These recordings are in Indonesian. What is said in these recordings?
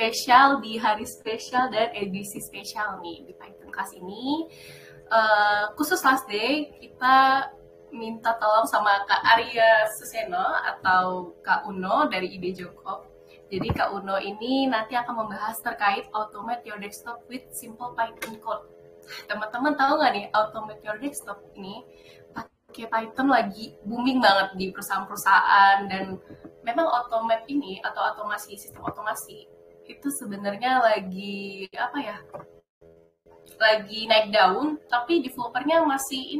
spesial di hari spesial dan edisi spesial nih di Python Class ini. Khusus last day, kita minta tolong sama Kak Arya Suseno atau Kak Uno dari IDE Jongkok. Jadi Kak Uno ini nanti akan membahas terkait automate your desktop with simple Python code. Teman-teman tahu nggak nih, automate your desktop ini pakai Python lagi booming banget di perusahaan-perusahaan, dan memang automate ini atau sistem otomasi itu sebenarnya lagi lagi naik daun, tapi developernya masih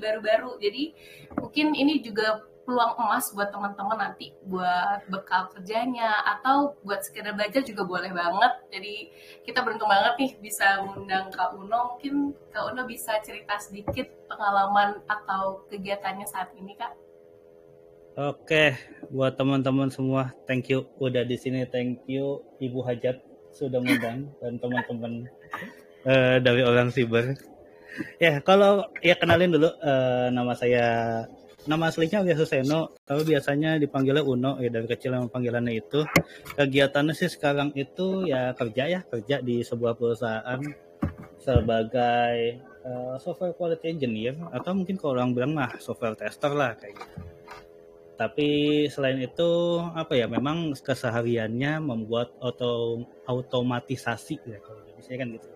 baru-baru. Jadi mungkin ini juga peluang emas buat teman-teman nanti buat bekal kerjanya atau buat sekedar belajar juga boleh banget. Jadi kita beruntung banget nih bisa mengundang Kak Uno. Mungkin Kak Uno bisa cerita sedikit pengalaman atau kegiatannya saat ini, Kak. Oke, buat teman-teman semua, thank you udah di sini. Thank you Ibu Hajat sudah mengundang dan teman-teman dari Orang Siber. Ya, kalau kenalin dulu, nama aslinya Arya Suseno, tapi biasanya dipanggilnya Uno ya, dari kecil yang panggilannya itu. Kegiatannya sih sekarang itu ya kerja di sebuah perusahaan sebagai software quality engineer, atau mungkin kalau orang bilang mah software tester lah kayak gitu. Tapi selain itu memang kesehariannya membuat otomatisasi ya, kalau bisa kan gitu,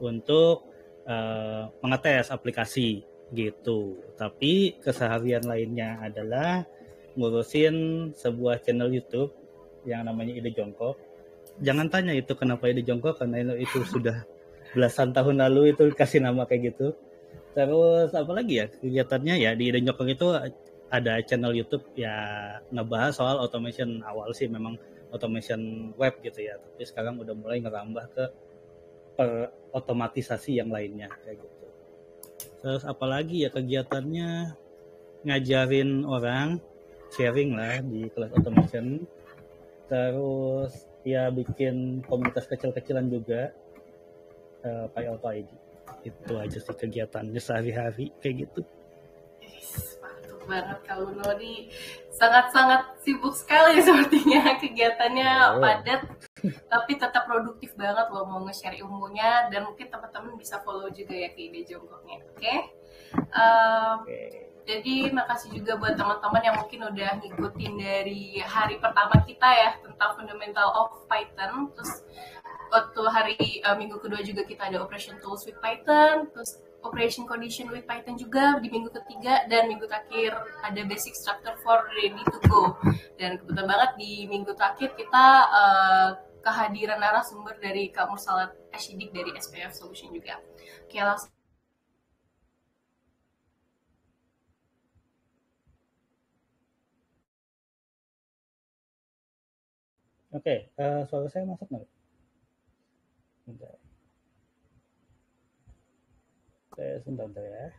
untuk mengetes aplikasi gitu. Tapi keseharian lainnya adalah ngurusin sebuah channel YouTube yang namanya IDE Jongkok. Jangan tanya itu kenapa IDE Jongkok, karena itu sudah belasan tahun lalu itu kasih nama kayak gitu. Terus apalagi ya kegiatannya ya di IDE Jongkok itu ada channel YouTube ya ngebahas soal automation. Awal sih memang automation web gitu ya, tapi sekarang udah mulai ngerambah ke otomatisasi yang lainnya kayak gitu. Terus apalagi ya kegiatannya, ngajarin orang, sharing lah di kelas automation. Terus ya bikin komunitas kecil-kecilan juga, PyAuto ID. Itu aja sih kegiatannya sehari-hari kayak gitu. Mantap banget, Kak Uno nih sangat-sangat sibuk sekali sepertinya, kegiatannya padat tapi tetap produktif banget loh, mau nge-share ilmunya, dan mungkin teman-teman bisa follow juga ya ke IDE Jongkoknya. Oke? Jadi makasih juga buat teman-teman yang mungkin udah ngikutin dari hari pertama kita ya tentang fundamental of Python. Terus waktu hari minggu kedua juga kita ada operation tools with Python, terus operation condition with Python juga di minggu ketiga, dan minggu terakhir ada basic structure for ready to go. Dan kebetulan banget di minggu terakhir kita kehadiran narasumber dari Kak Mursalat Ashidik dari SPF Solution juga. Oke, langsung. Oke, suara saya masuk nggak? Bentar. Sebentar ya.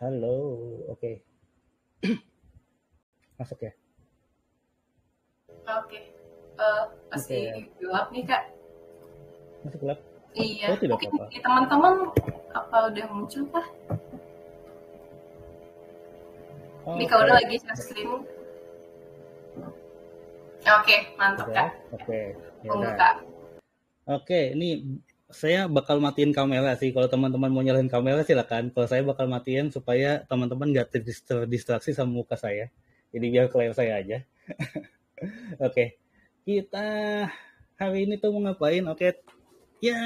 Halo, oke. Masuk ya? Oke. Masih gelap nih, Kak. Masih gelap? Iya, mungkin teman-teman apa udah muncul, Pak? Ini Kak udah lagi share screen. Oke, mantap, Kak. Oke, Kak. Oke, ini saya bakal matiin kamera sih. Kalau teman-teman mau nyalain kamera silakan. Kalau saya bakal matiin supaya teman-teman nggak terdistraksi sama muka saya. Jadi biar kelihatan saya aja. Oke, kita hari ini tuh mau ngapain? Oke, ya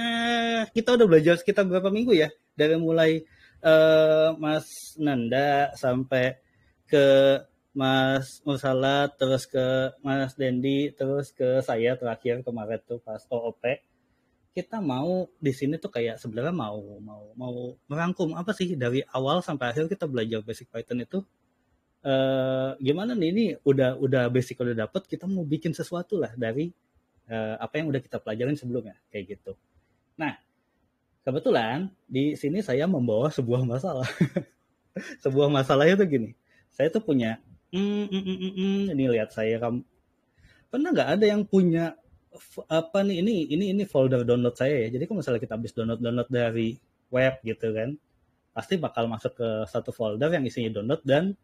kita udah belajar sekitar berapa minggu ya? Dari mulai Mas Nanda sampai ke Mas Mursalat, terus ke Mas Dendi, terus ke saya terakhir kemarin tuh pas OOP. Kita mau di sini tuh kayak sebenarnya mau merangkum apa sih dari awal sampai akhir kita belajar basic Python itu. Gimana nih, ini udah basic udah dapet, kita mau bikin sesuatu lah dari apa yang udah kita pelajarin sebelumnya kayak gitu. Nah, kebetulan di sini saya membawa sebuah masalah. Sebuah masalahnya tuh gini, Saya tuh punya, ini lihat saya, kamu pernah nggak ada yang punya apa nih, ini folder download saya ya. Jadi kalau misalnya kita habis download dari web gitu kan, pasti bakal masuk ke satu folder yang isinya download, dan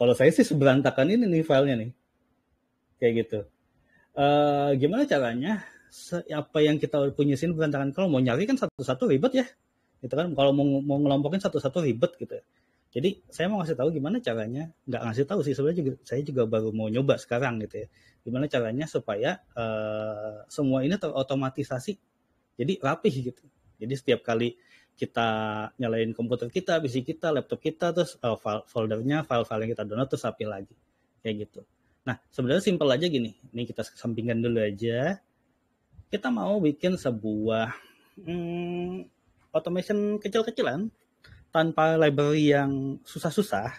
kalau saya sih seberantakan ini nih filenya nih, kayak gitu. Gimana caranya apa yang kita punya sini berantakan, kalau mau nyari kan satu-satu ribet ya, gitu kan, kalau mau ngelompokin satu-satu ribet gitu. Jadi saya mau ngasih tahu gimana caranya, nggak ngasih tahu sih sebenarnya, juga saya juga baru mau nyoba sekarang gitu ya, gimana caranya supaya semua ini terotomatisasi, jadi rapih gitu. Jadi setiap kali kita nyalain komputer kita, PC kita, laptop kita, terus foldernya, file-file yang kita download terus rapi lagi, kayak gitu. Nah, sebenarnya simpel aja gini. Ini kita sampingkan dulu aja. Kita mau bikin sebuah automation kecil-kecilan tanpa library yang susah-susah.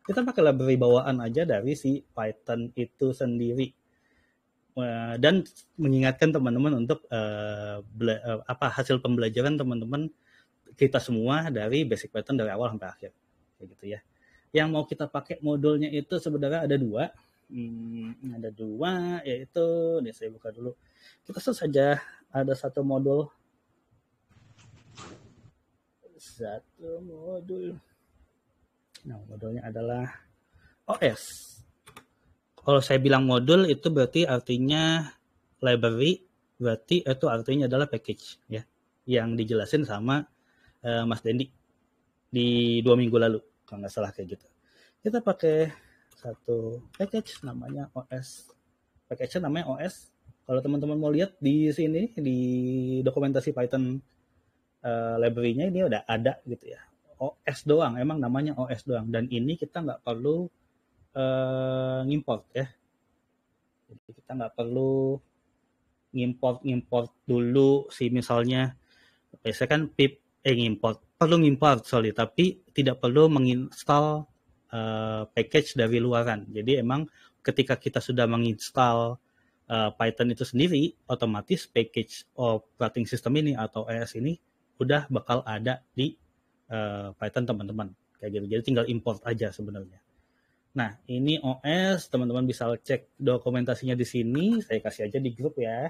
Kita pakai library bawaan aja dari si Python itu sendiri. Dan mengingatkan teman-teman untuk hasil pembelajaran teman-teman kita semua dari basic Python dari awal sampai akhir, kayak gitu ya. Yang mau kita pakai modulnya itu sebenarnya ada dua. Ada dua, yaitu nih saya buka dulu. Kita saja ada satu modul. Nah, modulnya adalah OS. Kalau saya bilang modul itu berarti artinya library, berarti itu artinya adalah package ya, yang dijelasin sama Mas Dendi di 2 minggu lalu kalau nggak salah, kayak gitu. Kita pakai satu package namanya OS. Package-nya namanya OS. Kalau teman-teman mau lihat di sini di dokumentasi Python library-nya ini udah ada gitu ya. OS doang, emang namanya OS doang. Dan ini kita nggak perlu ngimport ya. Jadi kita nggak perlu ngimport dulu sih, misalnya biasanya kan pip perlu ngimport tapi tidak perlu menginstal package dari luaran. Jadi emang ketika kita sudah menginstal Python itu sendiri, otomatis package operating system ini atau OS ini udah bakal ada di Python teman-teman, kayak gitu. Jadi tinggal import aja sebenarnya. Nah, ini OS, teman-teman bisa cek dokumentasinya di sini. Saya kasih aja di grup ya.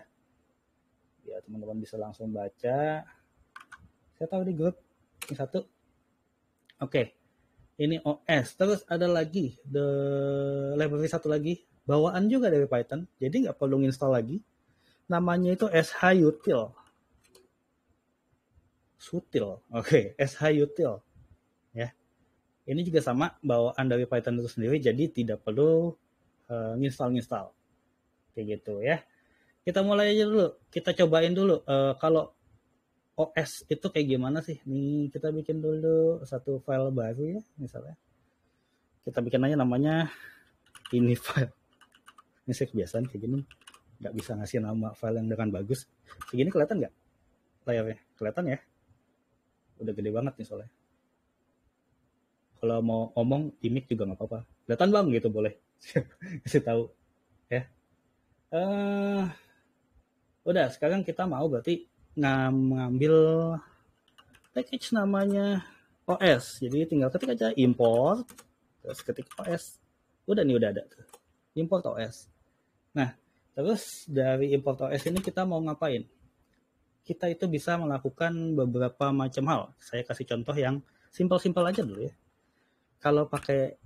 Ya, teman-teman bisa langsung baca. Saya tahu di grup. Ini satu. Oke. Ini OS. Terus ada lagi, the library satu lagi. Bawaan juga dari Python. Jadi nggak perlu install lagi. Namanya itu shutil. Oke, shutil. Ya. Ini juga sama, bawaan dari Python itu sendiri, jadi tidak perlu nginstall, kayak gitu ya. Kita mulai aja dulu, kita cobain dulu kalau OS itu kayak gimana sih. Nih kita bikin dulu satu file baru ya, misalnya kita bikin aja namanya ini file. Ini saya kebiasaan kayak gini, nggak bisa ngasih nama file yang dengan bagus. Segini kelihatan nggak layarnya? Kelihatan ya, udah gede banget nih soalnya. Kalau mau ngomong di mic juga nggak apa-apa. Kelihatan bang gitu, boleh kasih tahu ya. Udah, sekarang kita mau berarti ngambil package namanya OS. Jadi tinggal ketik aja import, terus ketik OS. Udah nih, udah ada tuh. Import OS. Nah, terus dari import OS ini kita mau ngapain? Kita itu bisa melakukan beberapa macam hal. Saya kasih contoh yang simpel-simpel aja dulu ya. Kalau pakai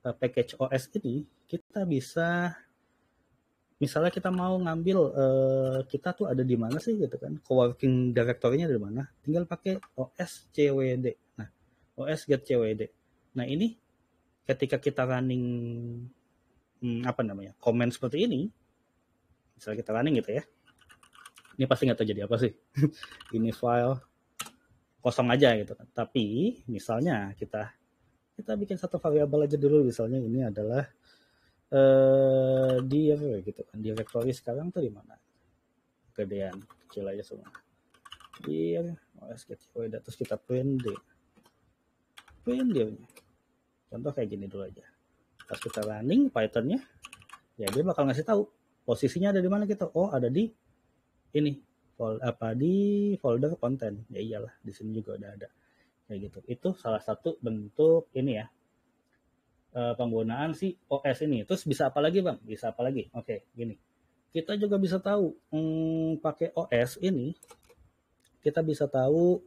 package OS ini, kita bisa, misalnya kita mau ngambil kita tuh ada di mana sih gitu kan, co-working directory-nya dari mana, tinggal pakai OS cwd. Nah, OS get cwd. Nah, ini ketika kita running comment seperti ini, misalnya kita running gitu ya, ini pasti nggak tahu jadi apa sih. Ini file kosong aja gitu kan. Tapi misalnya kita bikin satu variabel aja dulu, misalnya ini adalah dir gitu kan, directory sekarang tuh di mana, gedean kecil aja semua, dir OS cwd, terus kita print dir. Contoh kayak gini dulu aja. Pas kita running Pythonnya, ya dia bakal ngasih tahu posisinya ada di mana gitu. Oh, ada di ini di folder konten. Ya iyalah, di sini juga udah ada kayak gitu. Itu salah satu bentuk ini ya, penggunaan si OS ini. Terus bisa apa lagi Bang? Bisa apa lagi? Oke, gini. Kita juga bisa tahu pakai OS ini, kita bisa tahu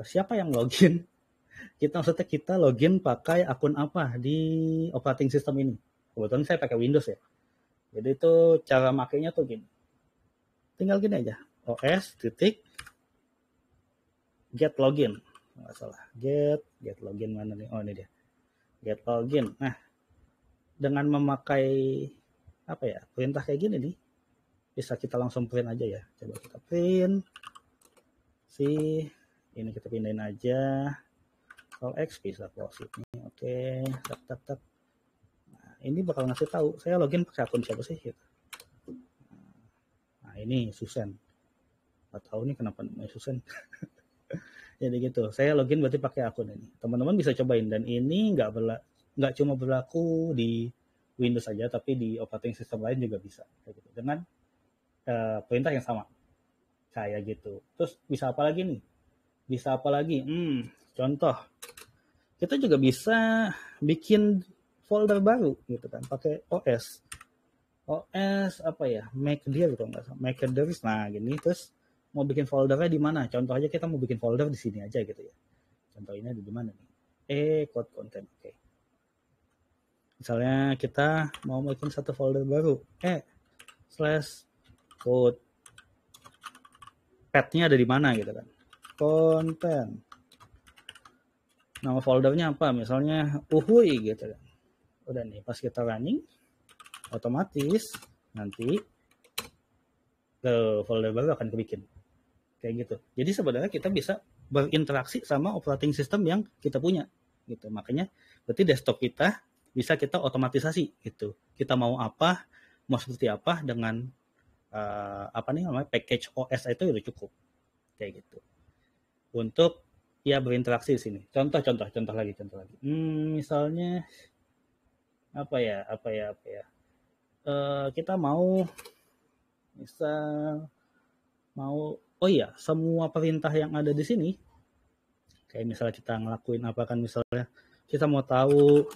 siapa yang login. Maksudnya kita login pakai akun apa di operating system ini. Kebetulan saya pakai Windows ya. Jadi itu cara makainya tuh gini. Tinggal gini aja. OS titik get login. Nggak salah. Get login mana nih? Oh ini dia. Get login. Nah, dengan memakai apa ya? Perintah kayak gini nih. Bisa kita langsung print aja ya. Coba kita print. Ini kita pindahin aja. Call X bisa close ini. Oke, tak. Nah, ini bakal ngasih tahu saya login pakai akun siapa sih gitu. Nah, ini Susan. Nggak tahu nih kenapa namanya Susan. Jadi gitu. Saya login berarti pakai akun ini. Teman-teman bisa cobain dan ini nggak cuma berlaku di Windows saja, tapi di operating system lain juga bisa kayak gitu. Dengan perintah yang sama. Kayak gitu. Terus bisa apa lagi nih? Bisa apa lagi? Contoh. Kita juga bisa bikin folder baru gitu kan, pakai OS apa ya, Macdir gitu nggak salah, Macdir. Nah gini, terus mau bikin foldernya di mana? Contoh aja kita mau bikin folder di sini aja gitu ya. Contoh ini ada di mana nih? Code content. Oke. Misalnya kita mau bikin satu folder baru, /code path-nya ada di mana gitu kan? Content. Nama foldernya apa? Misalnya uhuy gitu kan. Udah nih, pas kita running, otomatis nanti folder baru akan kebikin. Kayak gitu. Jadi sebenarnya kita bisa berinteraksi sama operating system yang kita punya. Gitu. Makanya berarti desktop kita bisa kita otomatisasi gitu. Kita mau apa, mau seperti apa dengan package OS itu udah cukup. Kayak gitu. Untuk ya berinteraksi di sini. Contoh lagi. Misalnya apa ya? Kita mau semua perintah yang ada di sini. Kayak misalnya kita ngelakuin apa kan, misalnya kita mau tahu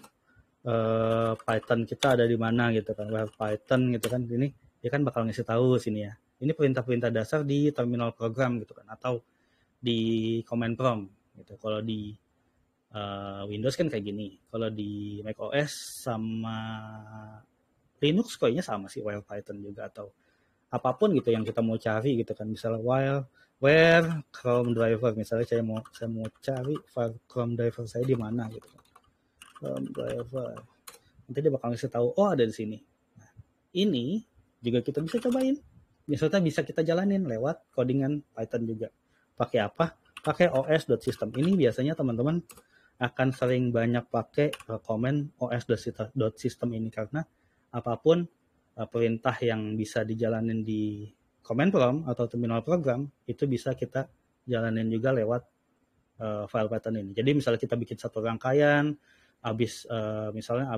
Python kita ada di mana gitu kan, Python gitu kan, ini dia kan bakal ngasih tahu sini ya. Ini perintah-perintah dasar di terminal program gitu kan, atau di command prompt gitu. Kalau di Windows kan kayak gini. Kalau di macOS sama Linux kayaknya sama sih, while Python juga, atau apapun gitu yang kita mau cari gitu kan. Misalnya where Chrome driver, misalnya saya mau cari file Chrome driver saya di mana gitu kan. Chrome driver. Nanti dia bakal ngasih tahu, oh ada di sini. Nah, ini juga kita bisa cobain. Misalnya bisa kita jalanin lewat codingan Python juga. Pakai apa? Pakai os.system. Ini biasanya teman-teman akan sering banyak pakai komen os.system ini, karena apapun perintah yang bisa dijalanin di command prompt atau terminal program itu bisa kita jalanin juga lewat file Python ini. Jadi misalnya kita bikin satu rangkaian, misalnya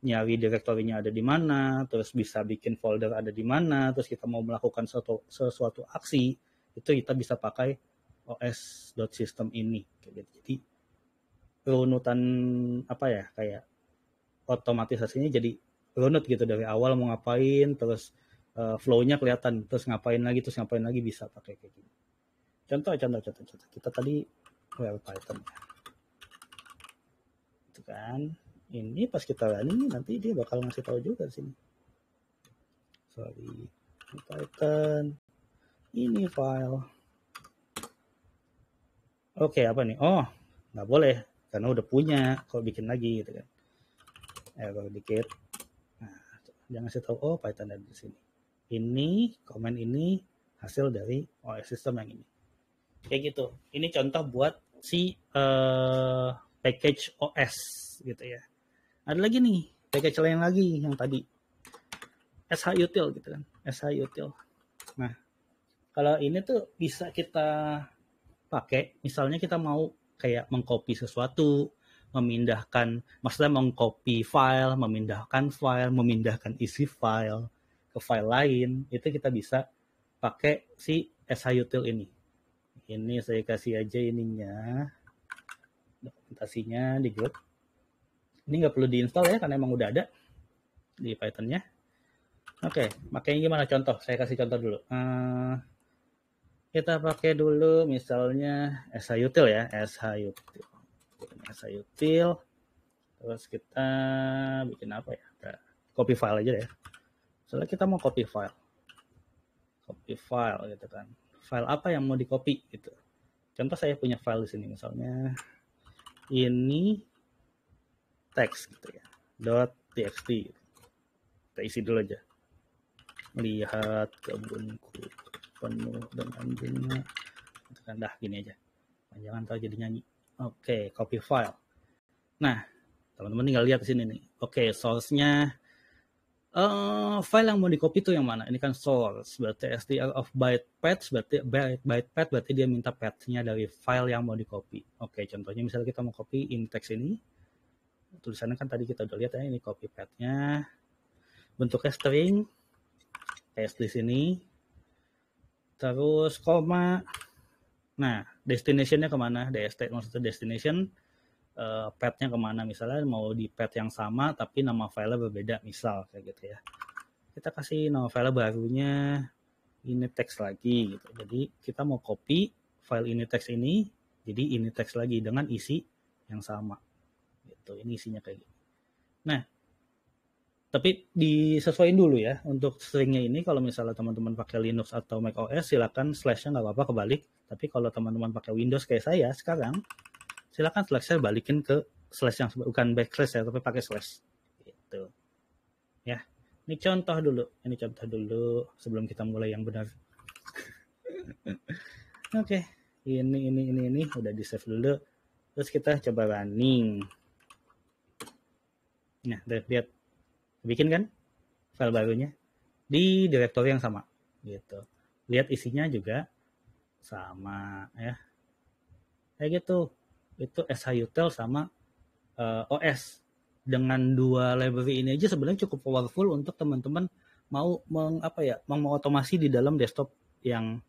nyari direktorinya ada di mana, terus bisa bikin folder ada di mana, terus kita mau melakukan sesuatu aksi, itu kita bisa pakai os.system ini. Jadi runutan kayak otomatisasinya jadi runut gitu, dari awal mau ngapain, terus flow-nya kelihatan, terus ngapain lagi bisa pakai kayak gini. Contoh. Kita tadi Python ya. Itu kan. Ini pas kita running nanti dia bakal ngasih tahu juga di sini. Python. Ini file. Oke, apa nih? Oh, nggak boleh karena udah punya. Kalau bikin lagi gitu kan. Error dikit. Nah, jangan ngasih tahu Python ada di sini. Ini komen ini hasil dari OS system yang ini. Kayak gitu. Ini contoh buat si package OS gitu ya. Ada lagi nih package lain lagi yang tadi shutil gitu kan, shutil. Nah, kalau ini tuh bisa kita pakai, misalnya kita mau kayak mengcopy sesuatu, maksudnya mengcopy file, memindahkan isi file ke file lain, itu kita bisa pakai si shutil ini. Ini saya kasih aja ininya. dokumentasinya di grup. Ini nggak perlu diinstal ya, karena emang udah ada di Python-nya. Oke, makanya gimana contoh? Saya kasih contoh dulu. Kita pakai dulu misalnya shutil ya, shutil. Terus kita bikin apa ya? Copy file aja ya. Misalnya kita mau copy file gitu kan. File apa yang mau di copy gitu. Contoh saya punya file di sini misalnya ini teks gitu ya, .txt gitu. Kita isi dulu aja. Lihat kebunku penuh dengan bunga. Itu kan dah gini aja. Jangan tahu jadi nyanyi. Oke, copy file. Nah, teman-teman tinggal lihat di sini nih. Oke, source-nya file yang mau di copy itu yang mana? Ini kan source, berarti str of byte path, berarti dia minta path-nya dari file yang mau di copy. Oke, contohnya misalnya kita mau copy in text ini. Tulisannya kan tadi kita udah lihat ya, ini copy path-nya. Bentuknya string, paste di sini. Terus koma. Nah, destination-nya kemana? DST maksudnya destination. Path-nya kemana? Misalnya mau di path yang sama tapi nama file berbeda, misal kayak gitu ya. Kita kasih nama file barunya ini text lagi gitu. Jadi kita mau copy file ini text ini jadi ini text lagi dengan isi yang sama. Gitu. Ini isinya kayak gitu. Nah, tapi disesuaikan dulu ya untuk stringnya ini. Kalau misalnya teman-teman pakai Linux atau Mac OS silakan slashnya nggak apa-apa kebalik. Tapi kalau teman-teman pakai Windows kayak saya sekarang, silakan slashnya balikin ke slash yang bukan backslash ya, tapi pakai slash. Gitu. Ya, ini contoh dulu sebelum kita mulai yang benar. Oke, ini udah di save dulu. Terus kita coba running. Nah, lihat. Bikin kan file barunya di direktori yang sama gitu. Lihat isinya juga sama ya. Kayak gitu. Itu shutil sama OS. Dengan dua library ini aja sebenarnya cukup powerful untuk teman-teman mau mengotomasi di dalam desktop yang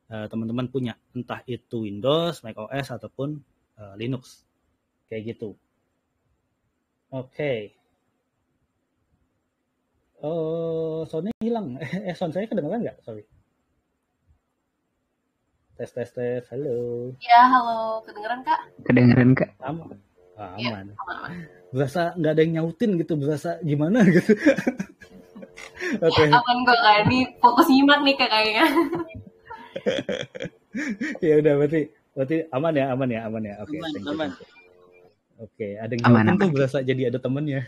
teman-teman punya, entah itu Windows, Mac OS ataupun Linux. Kayak gitu. Oke. Soundnya hilang. Sound saya kedengeran nggak? Sorry. Tes. Halo. Ya, halo. Kedengeran, Kak? Kedengeran, Kak. Aman. Ya, Aman. aman. Berasa nggak ada yang nyautin gitu. Berasa gimana gitu. Oke. Aman kok, Kak. Ini fokus nyimak nih, Kak, kayaknya. Ya udah, berarti aman ya. Oke, aman. Oke, ada yang nyautin tuh berasa jadi ada temennya.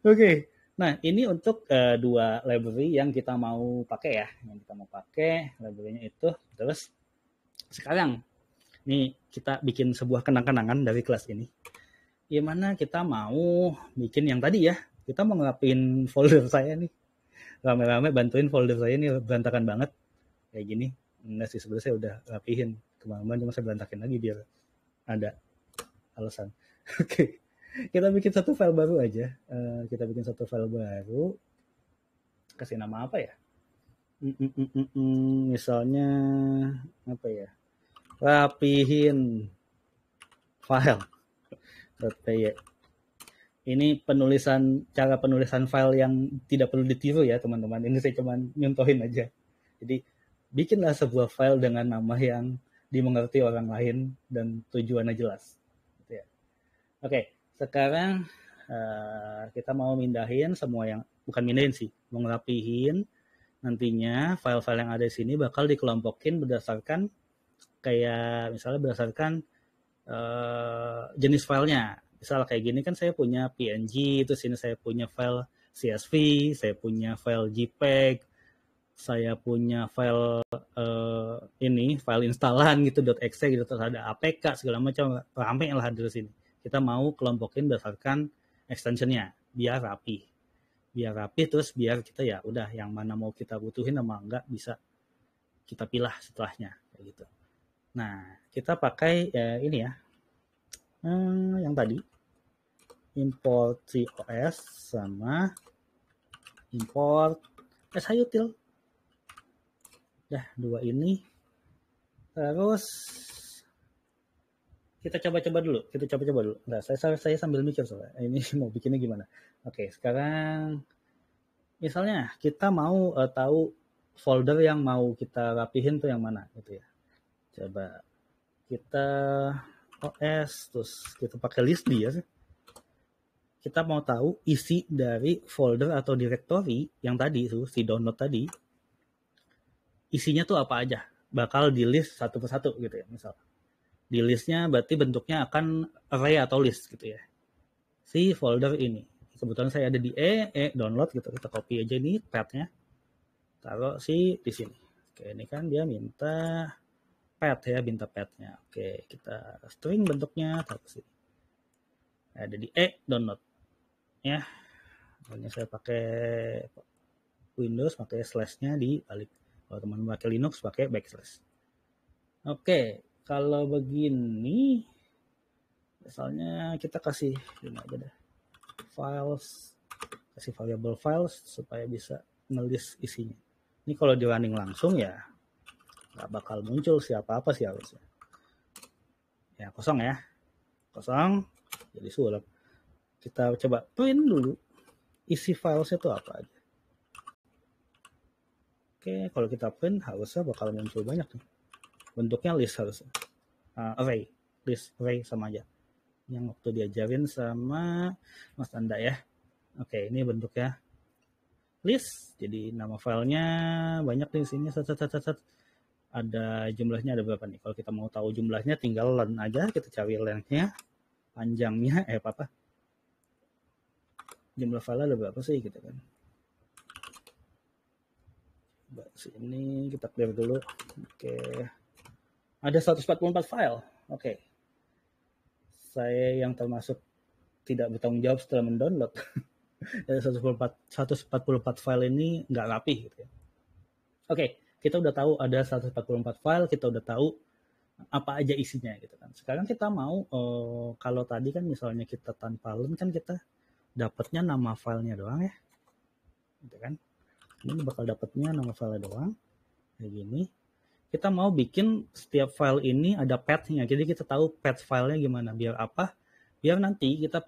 Oke. Nah, ini untuk dua library yang kita mau pakai ya. Yang kita mau pakai library-nya itu. Terus sekarang nih kita bikin sebuah kenang-kenangan dari kelas ini. Gimana kita mau bikin yang tadi ya. Kita mau ngerapiin folder saya nih. Rame-rame bantuin folder saya nih berantakan banget. Kayak gini. Enggak sih, sebenarnya saya udah rapihin. Kemarin cuma saya berantakin lagi biar ada alasan. Oke. Kita bikin satu file baru aja. Kasih nama apa ya? Misalnya apa ya? Rapihin file. .py. Ini cara penulisan file yang tidak perlu ditiru ya teman-teman. Ini saya cuma nyontohin aja. Jadi bikinlah sebuah file dengan nama yang dimengerti orang lain dan tujuannya jelas. Gitu ya. Oke. Sekarang kita mau mindahin semua yang, bukan mindahin sih, mau ngerapihin. Nantinya file-file yang ada di sini bakal dikelompokin berdasarkan kayak misalnya berdasarkan jenis filenya. Misal kayak gini kan saya punya PNG, terus ini saya punya file CSV, saya punya file JPEG, saya punya file file instalan gitu .exe gitu, terus ada APK segala macam, rame lah di sini. Kita mau kelompokin berdasarkan extensionnya biar rapi terus biar kita ya udah yang mana mau kita butuhin sama enggak bisa kita pilih setelahnya kayak gitu. Nah, kita pakai ini ya yang tadi import COS sama import shutil. Dah dua ini. Terus Kita coba-coba dulu. Nah, saya sambil mikir soalnya. Ini mau bikinnya gimana? Oke, sekarang misalnya kita mau tahu folder yang mau kita rapihin tuh yang mana gitu ya. Coba kita OS terus kita pakai list dia. Kita mau tahu isi dari folder atau directory yang tadi tuh si download tadi. Isinya tuh apa aja? Bakal di list satu persatu gitu ya, misal. Di listnya berarti bentuknya akan array atau list gitu ya. Si folder ini. Kebetulan saya ada di download gitu. Kita copy aja ini path-nya. Taruh di sini. Oke, ini kan dia minta path-nya. Oke, kita string bentuknya taruh ke sini. Ada di download. Ya. Ini saya pakai Windows pakai slash-nya di balik. Kalau teman-teman pakai Linux pakai backslash. Oke, kalau begini misalnya kita kasih ini aja deh. Files, kasih variable files supaya bisa ngelis isinya. Ini kalau di running langsung ya nggak bakal muncul siapa-apa sih harusnya. Ya kosong ya, kosong jadi sulap. Kita coba print dulu isi filesnya itu apa aja. Oke, kalau kita print harusnya bakal muncul banyak nih. Bentuknya list harusnya. Array, list, array sama aja. Yang waktu diajarin sama Mas Anda ya. Oke, ini bentuknya list. Jadi nama filenya banyak di sini. Ada jumlahnya ada berapa nih? Kalau kita mau tahu jumlahnya tinggal len aja. Kita cari lengthnya, panjangnya, apa? Jumlah file ada berapa sih gitu kan? Sini kita clear dulu. Oke. Ada 144 file. Oke. Saya yang termasuk tidak bertanggung jawab setelah mendownload. Dari 144 file ini nggak rapi gitu ya. Oke, kita udah tahu ada 144 file, kita udah tahu apa aja isinya gitu kan. Sekarang kita mau kalau tadi kan misalnya kita tanpa len kan kita dapatnya nama filenya doang ya. Gitu kan. Ini bakal dapatnya nama file doang kayak gini. Kita mau bikin setiap file ini ada path-nya, jadi kita tahu path filenya gimana. Biar apa? Biar nanti kita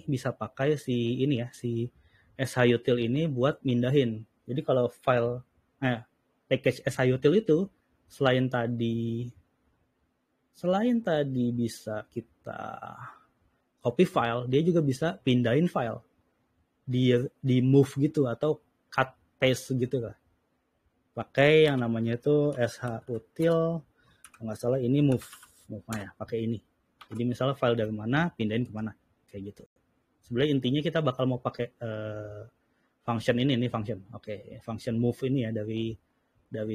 bisa pakai si ini ya, si shutil ini buat mindahin. Jadi kalau file package shutil itu selain tadi bisa kita copy file, dia juga bisa pindahin file di move gitu atau cut paste gitu lah, pakai yang namanya itu shutil. Kalau nggak salah ini move ya, pakai ini. Jadi misalnya file dari mana pindahin kemana kayak gitu. Sebenarnya intinya kita bakal mau pakai function ini function. Oke, function move ini ya dari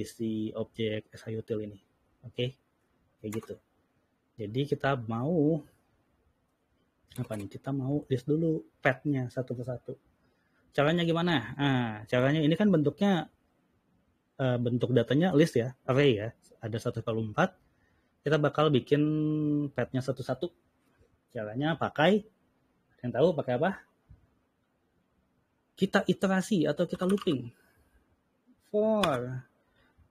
si objek shutil ini. Oke, kayak gitu. Jadi kita mau apa nih? Kita mau list dulu path-nya satu persatu. Caranya gimana? Caranya ini kan bentuknya bentuk datanya list ya, array ya. Ada 144. Kita bakal bikin path-nya satu-satu. Caranya pakai, yang tahu pakai apa? Kita iterasi atau kita looping. For.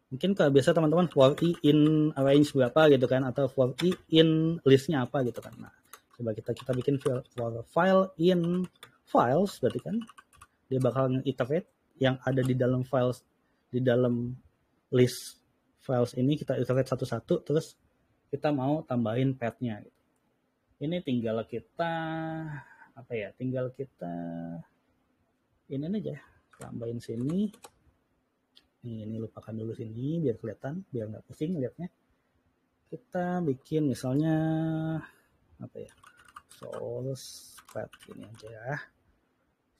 Mungkin kalau biasa teman-teman for i in arrange berapa gitu kan, atau for i in listnya apa gitu kan. Nah, coba kita bikin for file in files, berarti kan dia bakal nge-iterate yang ada di dalam files, di dalam list files ini kita iterate satu-satu, terus kita mau tambahin path-nya gitu. Ini tinggal kita ini aja tambahin sini. Ini lupakan dulu sini biar kelihatan, biar nggak pusing lihatnya. Kita bikin misalnya source path ini aja ya.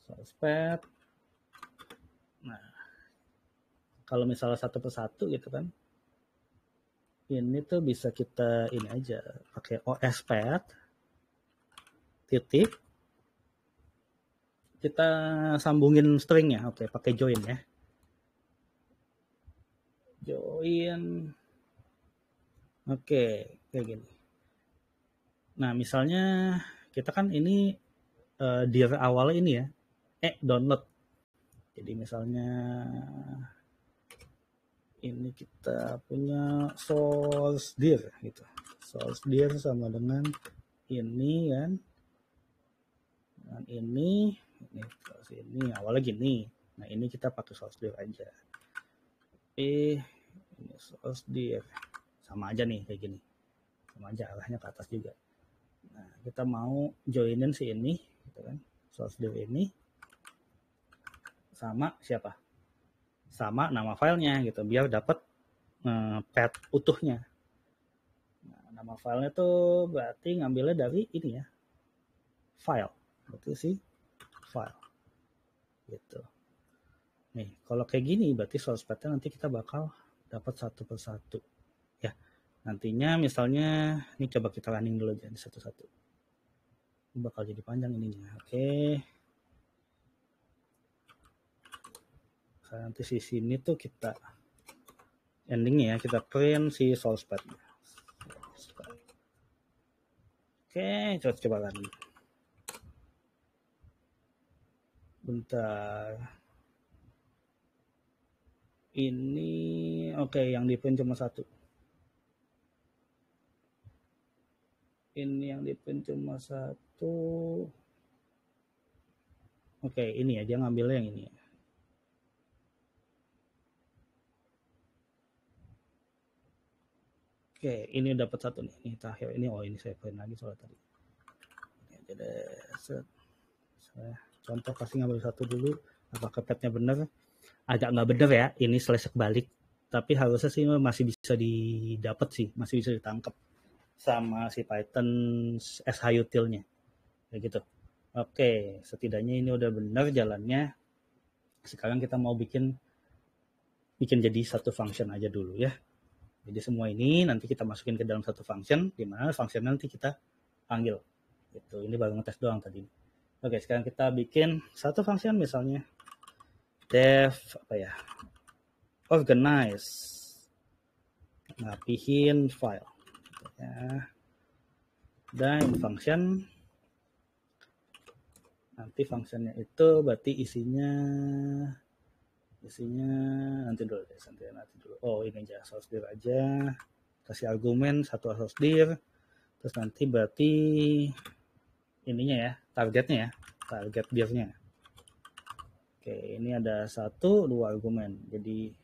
Source path. Nah, kalau misalnya satu persatu gitu kan, ini tuh bisa kita ini aja pakai os path titik, kita sambungin stringnya. Oke, pakai join ya, join. Oke, kayak gini. Nah, misalnya kita kan ini dir awalnya ini ya download. Jadi misalnya ini kita punya source dir gitu, source dir sama dengan ini kan, dengan ini source ini awalnya gini. Nah ini kita pakai source dir aja, tapi ini source dir sama aja nih kayak gini, sama aja arahnya ke atas juga. Nah kita mau joinin si ini gitu kan, source dir ini sama siapa, sama nama filenya gitu, biar dapat path utuhnya. Nah, nama filenya tuh berarti ngambilnya dari ini ya, file, berarti sih file gitu. Nih kalau kayak gini berarti source path-nya nanti kita bakal dapat satu persatu ya. Nantinya misalnya ini coba kita running dulu aja satu-satu, ini bakal jadi panjang ininya. Oke, nanti di sini tuh kita endingnya ya, kita print si source path. Oke, coba lagi. Bentar. Ini oke, yang di print cuma satu. Ini yang di print cuma satu. Oke, ini ya, dia ngambilnya yang ini ya. Oke, ini dapat satu nih. Ini terakhir ini, oh ini saya print lagi soal tadi. Jadi saya contoh pasti ngambil satu dulu. Apakah path-nya benar? Agak nggak benar ya. Ini slash balik. Tapi harusnya sih masih bisa didapat sih, masih bisa ditangkap sama si Python shutil-nya. Kayak gitu. Oke, setidaknya ini udah benar jalannya. Sekarang kita mau bikin jadi satu function aja dulu ya. Jadi semua ini nanti kita masukin ke dalam satu function, di mana function nanti kita panggil. Gitu. Ini baru ngetes doang tadi. Oke, sekarang kita bikin satu function misalnya def apa ya? Organize. Ngapihin file. Ya. Dan function nanti functionnya itu berarti isinya nanti dulu deh, nanti dulu. Oh ini aja source dir aja, kasih argumen satu source dir, terus nanti berarti ininya ya, targetnya ya, target dirnya. Oke, ini ada 1, 2 argumen. Jadi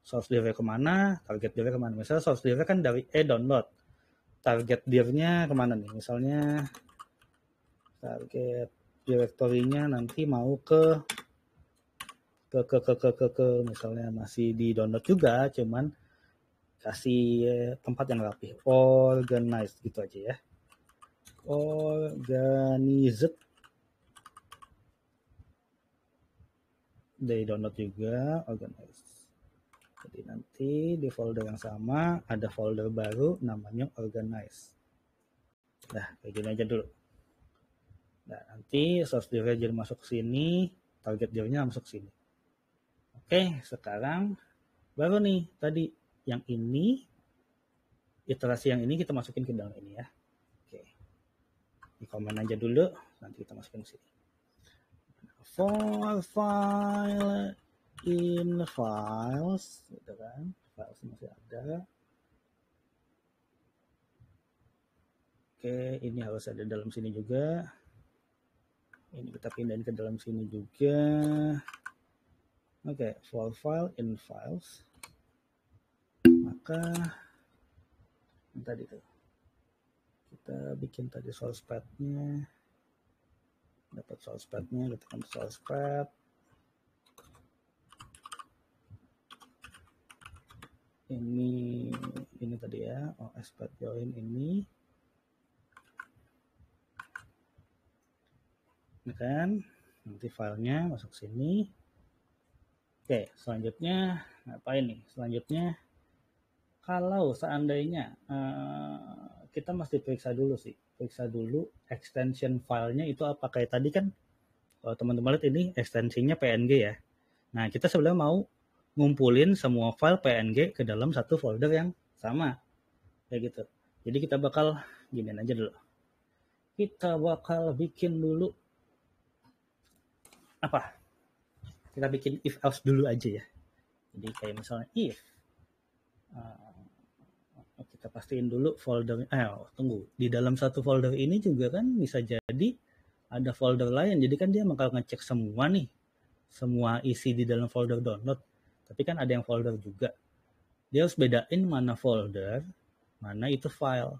source dirnya kemana, target dirnya kemana. Misalnya source dirnya kan dari download, target dirnya kemana nih? Misalnya target direktorinya nanti mau ke misalnya masih di download juga, cuman kasih tempat yang rapi, organized gitu aja ya, organized dari download juga, organized. Jadi nanti di folder yang sama ada folder baru namanya organized. Nah kayak gini aja dulu. Nah nanti source dir jadi masuk ke sini, target dirnya masuk ke sini. Oke, sekarang baru nih tadi yang ini, iterasi yang ini kita masukin ke dalam ini ya. Oke, di komen aja dulu, nanti kita masukin ke sini. For file in files, gitu kan? Files masih ada. Oke, ini harus ada dalam sini juga. Ini kita pindahin ke dalam sini juga. Oke, for file in files, maka tadi tuh kita bikin tadi source path-nya, dapat source path-nya, kita kan source path, ini tadi ya, os path join ini kan, nanti filenya masuk sini. Oke, selanjutnya ngapain nih? Selanjutnya kalau seandainya kita mesti periksa dulu sih, extension filenya itu apa. Kayak tadi kan kalau teman-teman lihat ini ekstensinya PNG ya. Nah kita sebenarnya mau ngumpulin semua file PNG ke dalam satu folder yang sama kayak gitu. Jadi kita bakal giniin aja dulu, kita bakal bikin dulu apa, kita bikin if else dulu aja ya. Jadi kayak misalnya if kita pastiin dulu folder. Tunggu, di dalam satu folder ini juga kan bisa jadi ada folder lain. Jadi kan dia bakal ngecek semua nih, semua isi di dalam folder download. Tapi kan ada yang folder juga. Dia harus bedain mana folder, mana itu file.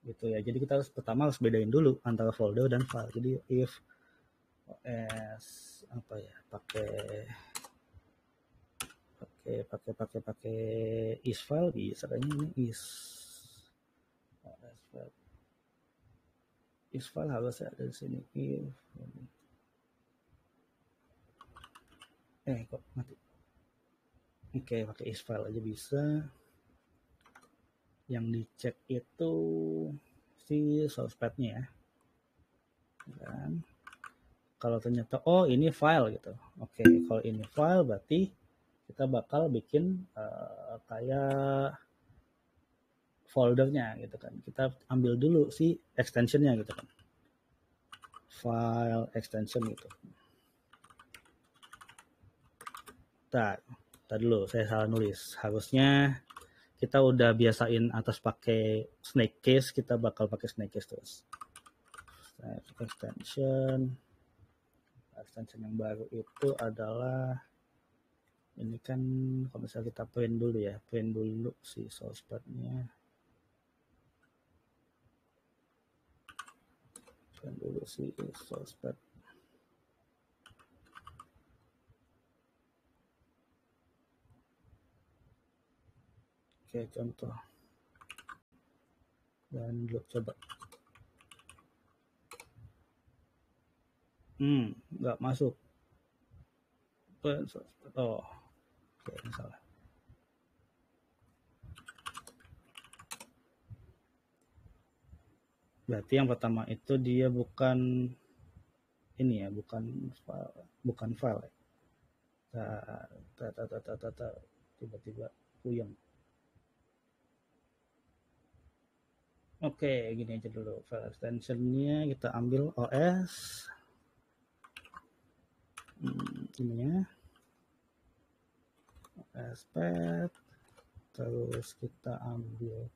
Gitu ya. Jadi kita pertama harus bedain dulu antara folder dan file. Jadi if OS apa ya, pakai is file bisa kayaknya ini is file harus ada di sini. Kok mati. Oke, pakai is file aja bisa. Yang dicek itu si source path-nya ya. Dan kalau ternyata ini file gitu. Oke, kalau ini file berarti kita bakal bikin kayak foldernya gitu kan. Kita ambil dulu si extensionnya gitu kan. File extension gitu. Tadi dulu saya salah nulis. Harusnya kita udah biasain atas pakai snake case, kita bakal pakai snake case terus. Extension yang baru itu adalah ini kan kalau misalnya kita print dulu si source path-nya. Print dulu si source path. Oke, contoh. Dan dulu coba. Nggak masuk. Oke, salah. Berarti yang pertama itu dia bukan ini ya, bukan file. Tiba-tiba puyeng. Oke, gini aja dulu. File extensionnya kita ambil OS. Ininya OS path. Terus kita ambil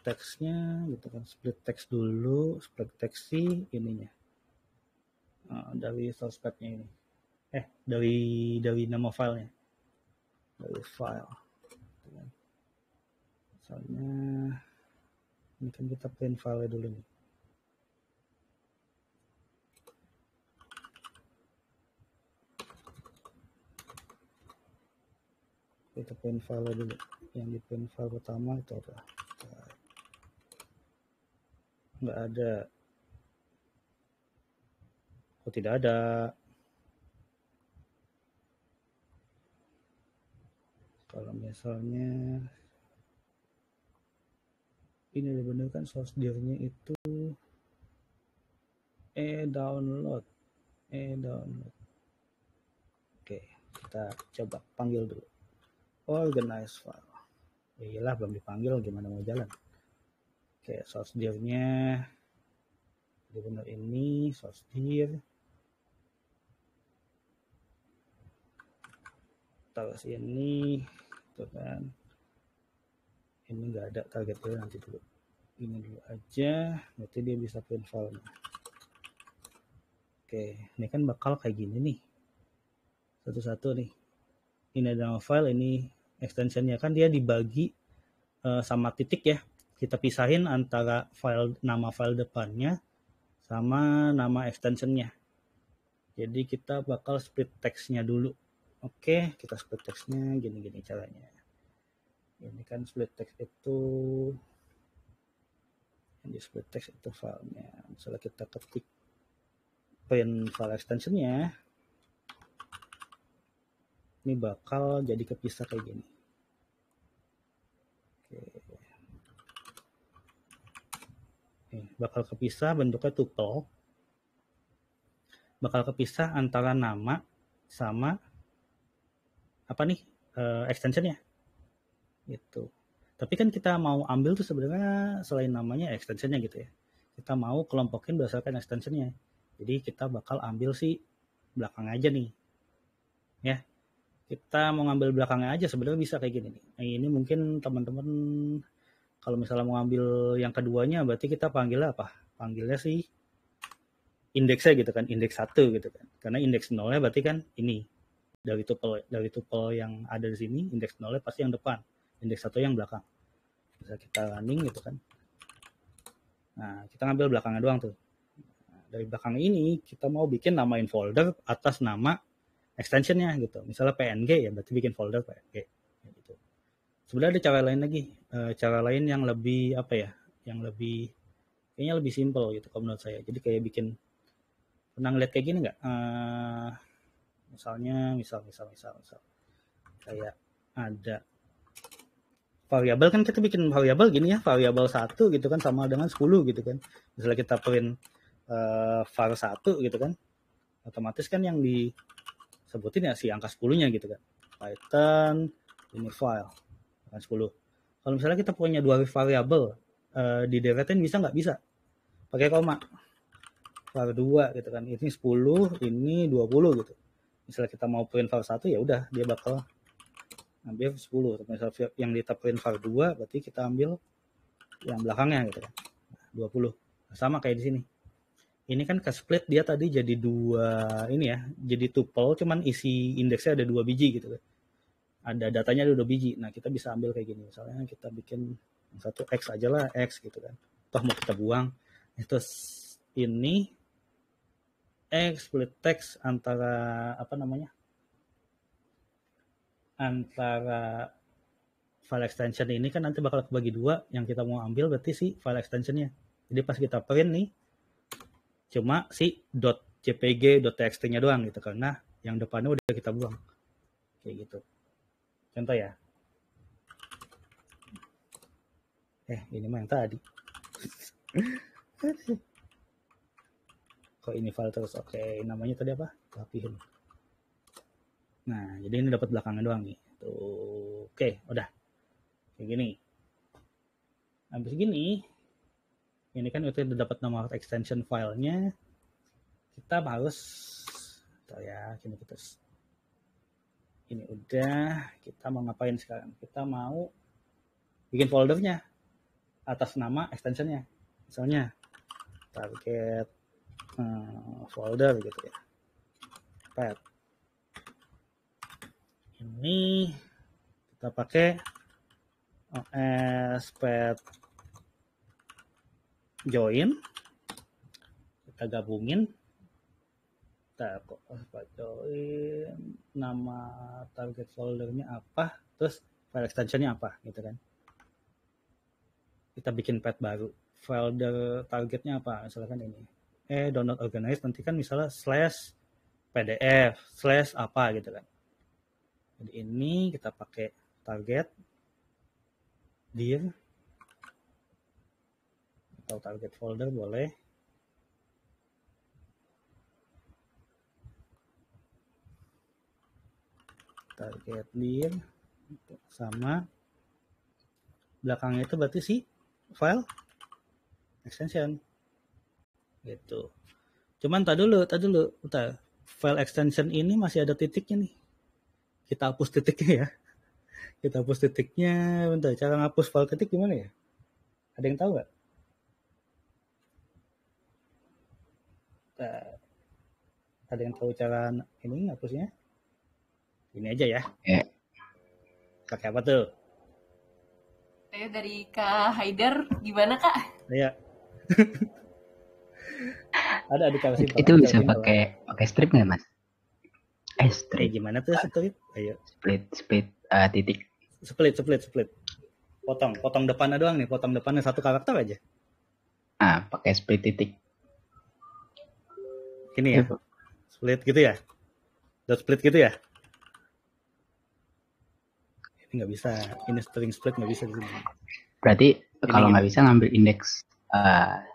teksnya gitu kan, split text dulu, split text sih ininya dari source path-nya ini. Dari nama filenya. Dari file. Misalnya ini kan kita print file dulu nih. Kita print file dulu. Yang di print file pertama itu apa? Nggak ada. Kok tidak ada? Kalau misalnya ini benar kan source dir-nya itu download. Oke, kita coba panggil dulu. Organize file. Iyalah belum dipanggil, gimana mau jalan. Oke, source dir-nya benar ini source dir. Taruh sini tuh kan. Ini nggak ada targetnya, nanti dulu. Ini dulu aja, berarti dia bisa print file-nya. Oke, ini kan bakal kayak gini nih. Satu-satu nih. Ini ada nama file, ini extensionnya kan dia dibagi sama titik ya. Kita pisahin antara nama file depannya sama nama extensionnya. Jadi kita bakal split text-nya dulu. Oke, kita split text-nya gini-gini caranya. Ini kan split text itu, yang di split text itu filenya. Misalnya kita ketik print file extensionnya, ini bakal jadi kepisah kayak gini. Oke. Bakal kepisah bentuknya tuple. Bakal kepisah antara nama sama apa nih extensionnya. Gitu. Tapi kan kita mau ambil tuh sebenarnya selain namanya extensionnya gitu ya. Kita mau kelompokin berdasarkan extensionnya. Jadi kita bakal ambil si belakang aja nih. Ya. kita mau ngambil belakangnya aja sebenarnya bisa kayak gini nih. Nah, ini mungkin teman-teman kalau misalnya mau ngambil yang keduanya berarti kita panggilnya apa? Panggilnya sih indeksnya gitu kan, indeks 1 gitu kan. Karena indeks 0-nya berarti kan ini. Dari tuple yang ada di sini, indeks 0-nya pasti yang depan. Indeks 1 yang belakang. Bisa kita running gitu kan. Nah, kita ngambil belakangnya doang tuh. Nah, dari belakang ini kita mau bikin namain folder atas nama extensionnya gitu. Misalnya PNG ya berarti bikin folder PNG gitu. Sebenarnya ada cara lain lagi, cara lain yang lebih apa ya, yang lebih kayaknya lebih simple gitu kalau menurut saya. Jadi kayak bikin, pernah ngeliat kayak gini nggak? Misalnya misal kayak ada variabel kan, kita bikin variabel gini ya, variabel 1 gitu kan sama dengan 10 gitu kan. Misalnya kita print var 1 gitu kan, otomatis kan yang disebutin ya si angka 10-nya gitu kan. Python ini file kan 10. Kalau misalnya kita punya dua variabel, di deletein bisa nggak? Bisa. Pakai koma. var 2 gitu kan. Ini 10, ini 20 gitu. Misalnya kita mau print var 1 ya udah dia bakal ambil 10. Misalnya yang kita print var 2 berarti kita ambil yang belakangnya gitu kan. 20. Nah, sama kayak di sini. Ini kan ke split dia tadi jadi dua ini ya, jadi tuple cuman isi indeksnya ada 2 biji gitu kan. Ada datanya ada 2 biji. Nah, kita bisa ambil kayak gini. Misalnya kita bikin satu X aja lah, X gitu kan. Toh mau kita buang. Terus ini X split text antara apa namanya? Antara file extension ini kan nanti bakal kebagi dua, yang kita mau ambil berarti si file extensionnya. Jadi pas kita print nih cuma si .jpg, .txt-nya doang gitu, karena yang depannya udah kita buang. Kayak gitu. Contoh ya. Ini mah yang tadi. Kok ini file terus? Oke, namanya tadi apa? Rapihin. Nah, jadi ini dapat belakangnya doang nih. Tuh. Oke, udah. Kayak gini. Habis gini, ini kan udah dapat nama extension filenya. Kita harus, gini kita. Ini udah, kita mau ngapain sekarang? Kita mau bikin foldernya atas nama extensionnya. Misalnya target folder gitu ya. Pet. Ini kita pakai OS pet join. Kita gabungin. Kita join, nama target foldernya apa, terus file extensionnya apa gitu kan. Kita bikin pet baru. Folder targetnya apa? Misalkan ini. Download organize, nanti kan misalnya /pdf, apa gitu kan. Jadi ini kita pakai target dir atau target folder boleh. Target dir sama belakangnya itu berarti si file extension gitu. Cuman tadi dulu, bentar. File extension ini masih ada titiknya nih. Kita hapus titiknya ya. Kita hapus titiknya. Bentar, cara ngapus file titik gimana ya? Ada yang tahu nggak? Ada yang tahu cara ini ngapusnya? Ini aja ya. Pakai apa tuh? Ayo dari Kak Haider, gimana Kak? Iya. ada cara simpel. Itu bisa pakai strip nggak Mas? Strip. Gimana tuh strip? Ayo. Split titik. Split. Potong depannya doang nih. Potong depannya satu karakter aja. Pakai split titik. Ini ya. Split gitu ya. Split gitu ya. Ini nggak bisa. Ini string split nggak bisa di sini. Berarti kalau nggak bisa ngambil indeks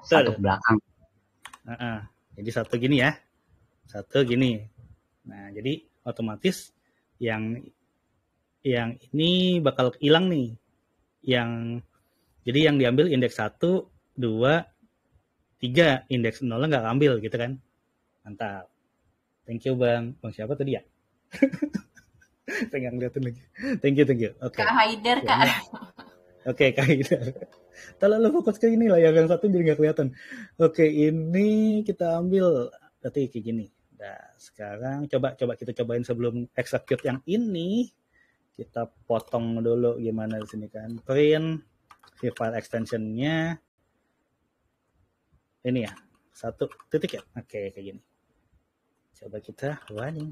satu ke belakang. Jadi satu gini ya. Satu gini. Nah, jadi otomatis yang ini bakal hilang nih. Jadi yang diambil indeks 1, 2, 3, indeks 0 nggak ambil gitu kan. Mantap. Thank you Bang siapa tadi ya? Saya nggak ngeliatin lagi. Thank you. Oke. Kak Haidar, Kak. Oke, Kak Haidar. Terlalu fokus ke ini lah, yang satu jadi nggak kelihatan. Oke, ini kita ambil berarti kayak gini. Nah, sekarang coba kita cobain sebelum execute yang ini. Kita potong dulu gimana di sini kan. Print si file extensionnya. Ini ya, 1 titik ya. Oke, kayak gini. Coba kita running.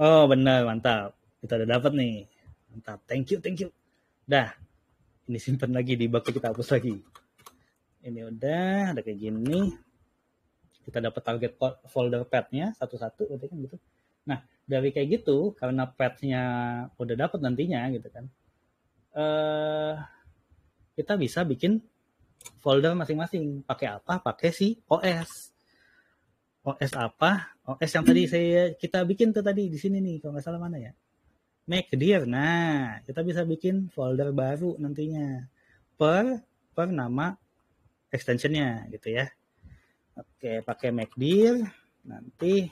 Oh benar, mantap. Kita udah dapat nih. Mantap, thank you. Dah, ini simpan lagi di bucket, kita hapus lagi. Ini udah, ada kayak gini. Kita dapat target folder path-nya satu-satu, berarti kan gitu. Nah, dari kayak gitu, karena path-nya udah dapat nantinya gitu kan. Kita bisa bikin folder masing-masing. Pakai apa? Pakai si OS. OS apa? OS yang tadi kita bikin tuh tadi di sini nih, kalau nggak salah mana ya? MacDir. Nah, kita bisa bikin folder baru nantinya per nama extensionnya gitu ya. Oke, pakai MacDir. Nanti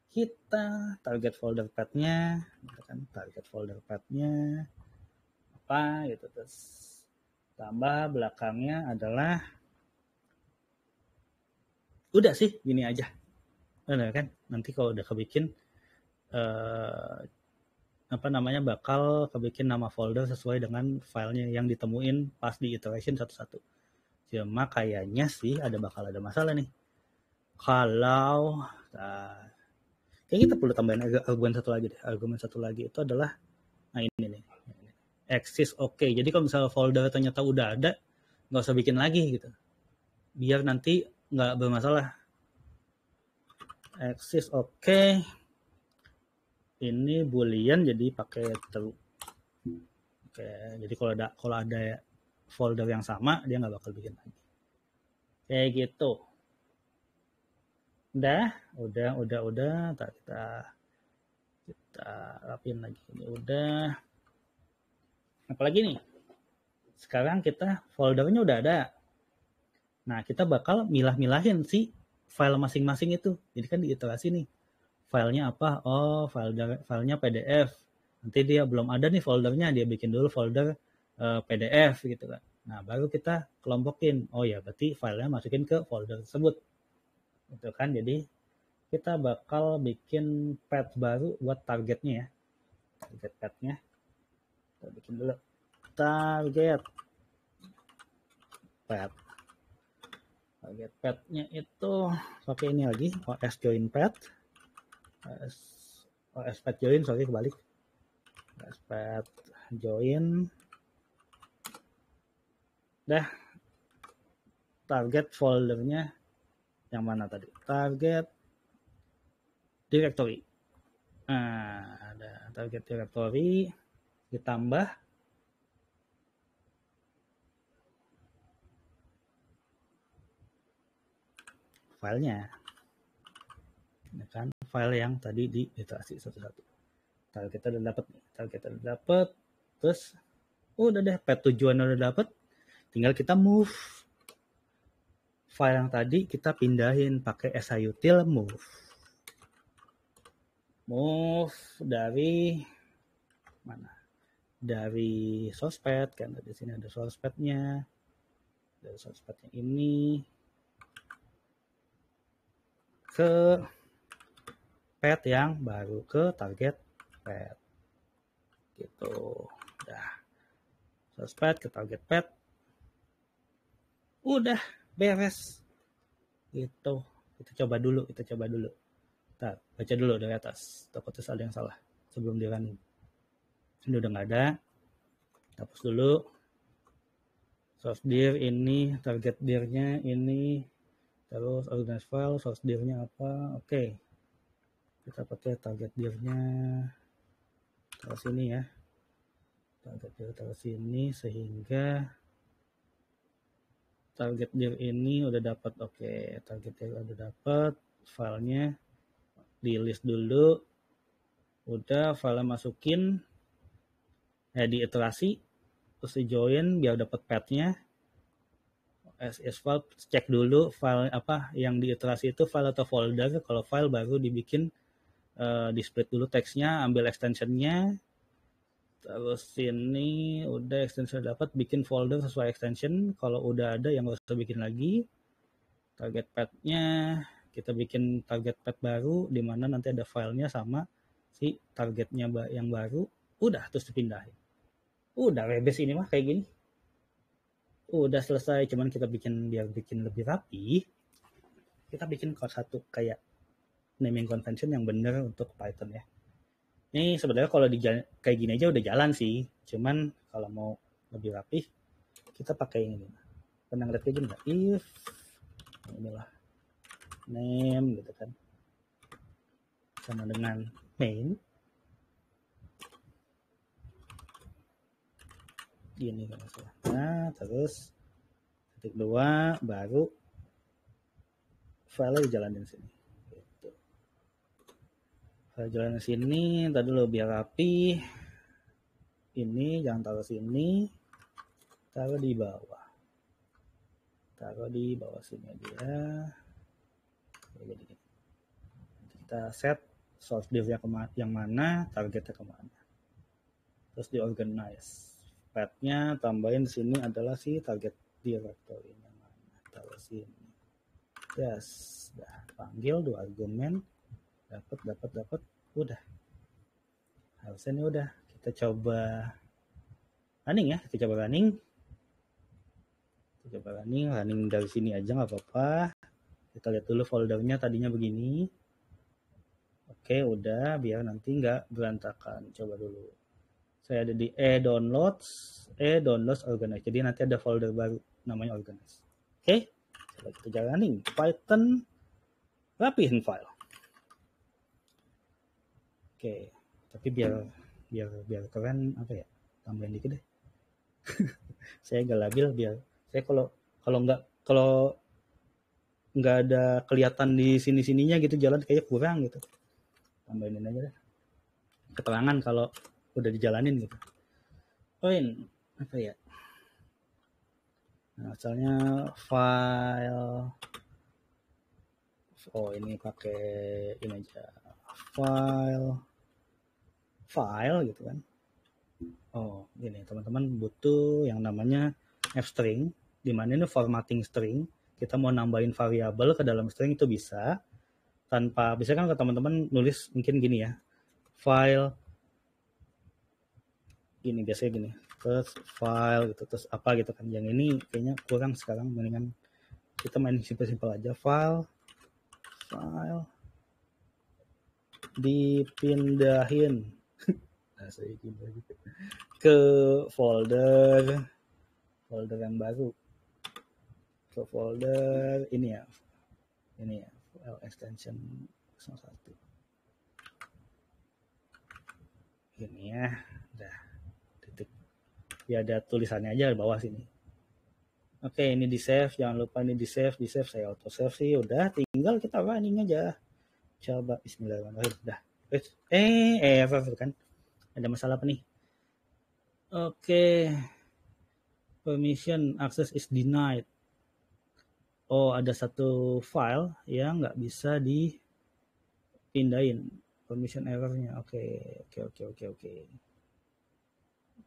kita target folder path-nya, kan target folder path-nya apa gitu, terus tambah belakangnya adalah udah sih gini aja. Benar kan? Nanti kalau udah kebikin bakal kebikin nama folder sesuai dengan filenya yang ditemuin pas di iteration satu-satu. Cuma kayaknya sih bakal ada masalah nih. Kalau kayaknya kita perlu tambahin argumen satu lagi deh. Argumen satu lagi itu adalah ini nih. Exist oke. Jadi kalau misalnya folder ternyata udah ada, nggak usah bikin lagi gitu. Biar nanti nggak bermasalah. Exist oke. Ini boolean jadi pakai true. Oke, jadi kalau ada folder yang sama dia nggak bakal bikin lagi. Kayak gitu. Udah. Ntar kita rapin lagi. Ini udah. Apalagi nih? Sekarang kita foldernya udah ada. Nah, kita bakal milah-milahin si file masing-masing itu. Jadi kan diiterasi nih. Filenya apa? Oh, filenya PDF. Nanti dia belum ada nih foldernya, dia bikin dulu folder PDF gitu kan. Nah, baru kita kelompokin. Oh ya, berarti filenya masukin ke folder tersebut. Gitu kan. Jadi kita bakal bikin path baru buat targetnya ya. Target path-nya. Kita bikin dulu. Target path. Target path-nya itu pakai ini lagi, OS join path. OS path join, kebalik. OS path join. Dah. Target foldernya yang mana tadi? Target directory. Nah, ada target directory ditambah filenya. Ini kan file yang tadi diiterasi satu-satu. Target kita udah dapat. Terus udah deh, path tujuan udah dapat. Tinggal kita move file yang tadi, kita pindahin pakai siutil move. Move dari mana? Dari source path kan, di sini ada source path-nya. Dari source path-nya ini ke path yang baru, ke target path. Gitu. Udah. Source path ke target path. Udah beres. Gitu. Kita coba dulu. Ntar, baca dulu dari atas. Takutnya ada yang salah sebelum di running. Ini udah nggak ada. Hapus dulu. Source dir ini, target dir-nya ini, terus organize file, source dir-nya apa? Oke. Kita pakai target dir-nya taruh sini ya. Target dir taruh sini sehingga target dir ini udah dapat. Oke, target dir udah dapat, filenya di list dulu. Udah, file masukin di iterasi, terus di join biar dapat path-nya. as file, cek dulu file apa yang diiterasi itu file atau folder. Kalau file baru dibikin di split dulu teksnya, ambil extensionnya, terus sini udah extension dapat, bikin folder sesuai extension. Kalau udah ada yang nggak usah bikin lagi. Target path-nya kita bikin target path baru di mana nanti ada filenya sama si targetnya yang baru. Udah, terus dipindahin. Udah rebes ini mah kayak gini. Udah selesai, cuman kita biar bikin lebih rapi, kita bikin satu kayak naming convention yang bener untuk Python ya. Ini sebenarnya kalau kayak gini aja udah jalan sih, cuman kalau mau lebih rapi, kita pakai yang ini. Pernah ngeliat kayak gini nggak? If inilah name gitu kan, sama dengan main. Gini kalau salah. Nah, terus titik 2 baru file dijalanin sini. Gitu. File jalanin sini, tadi dulu biar rapi. Ini jangan taruh sini, taruh di bawah. Taruh di bawah sini aja. Jadi kita set source div-nya yang mana, targetnya kemana. Terus diorganize. Path-nya tambahin di sini adalah si target directory-nya mana. Taruh sini. Yes, dah panggil 2 argumen. Dapat. Udah. Harusnya ini udah. Kita coba running ya. Kita coba running dari sini aja nggak apa-apa. Kita lihat dulu foldernya tadinya begini. Oke, udah, biar nanti nggak berantakan. Coba dulu. Saya ada di downloads organize. Jadi nanti ada folder baru namanya organize. Oke, coba kita jalanin. Python rapihin file. Oke, tapi biar keren apa ya? Tambahin dikit deh. Saya agak labil biar saya kalau nggak ada kelihatan di sininya gitu jalan kayak kurang gitu. Tambahin aja deh. Keterangan kalau udah dijalanin gitu. Poin apa ya? Nah, asalnya file. Oh, ini pakai ini aja. File gitu kan. Oh, gini teman-teman butuh yang namanya f-string, di mana ini formatting string. Kita mau nambahin variabel ke dalam string itu bisa tanpa, bisa kan ke teman-teman nulis mungkin gini ya, file ini biasanya gini, terus file gitu, terus apa gitu kan. Yang ini kayaknya kurang sekarang, mendingan kita main simple aja, file dipindahin nah, saya gitu ke folder yang baru, ke folder ini ya file extension 01 ini ya. Udah, titik ya, ada tulisannya aja di bawah sini. Oke, ini di save, jangan lupa ini di save, saya auto save sih. Udah, tinggal kita running aja. Coba bismillahirrahmanirrahim. Udah. Error kan. Ada masalah apa nih? Oke. Permission access is denied. Oh, ada satu file yang nggak bisa dipindahin. Permission errornya. Oke.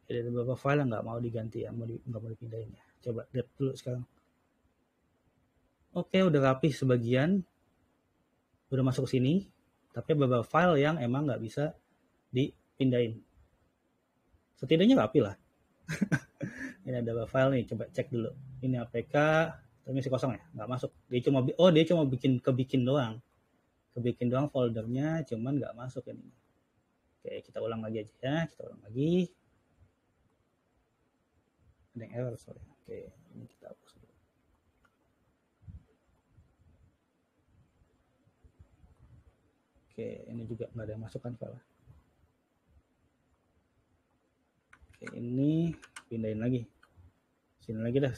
Ada beberapa file yang nggak mau diganti ya, nggak mau dipindahin ya. Coba lihat dulu sekarang. Oke, udah rapi sebagian. Udah masuk ke sini. Tapi beberapa file yang emang nggak bisa dipindahin. Setidaknya rapi lah. Ini ada beberapa file nih, coba cek dulu. Ini APK, tapi masih kosong ya, nggak masuk. Dia cuma kebikin doang. Kebikin doang foldernya, cuman nggak masuk ini. Oke, kita ulang lagi aja ya. Kita ulang lagi. Ada yang error, sorry. Oke, ini kita hapus dulu. Oke, ini juga nggak ada yang masuk kan file. Oke, ini pindahin lagi. Sini lagi. Ya,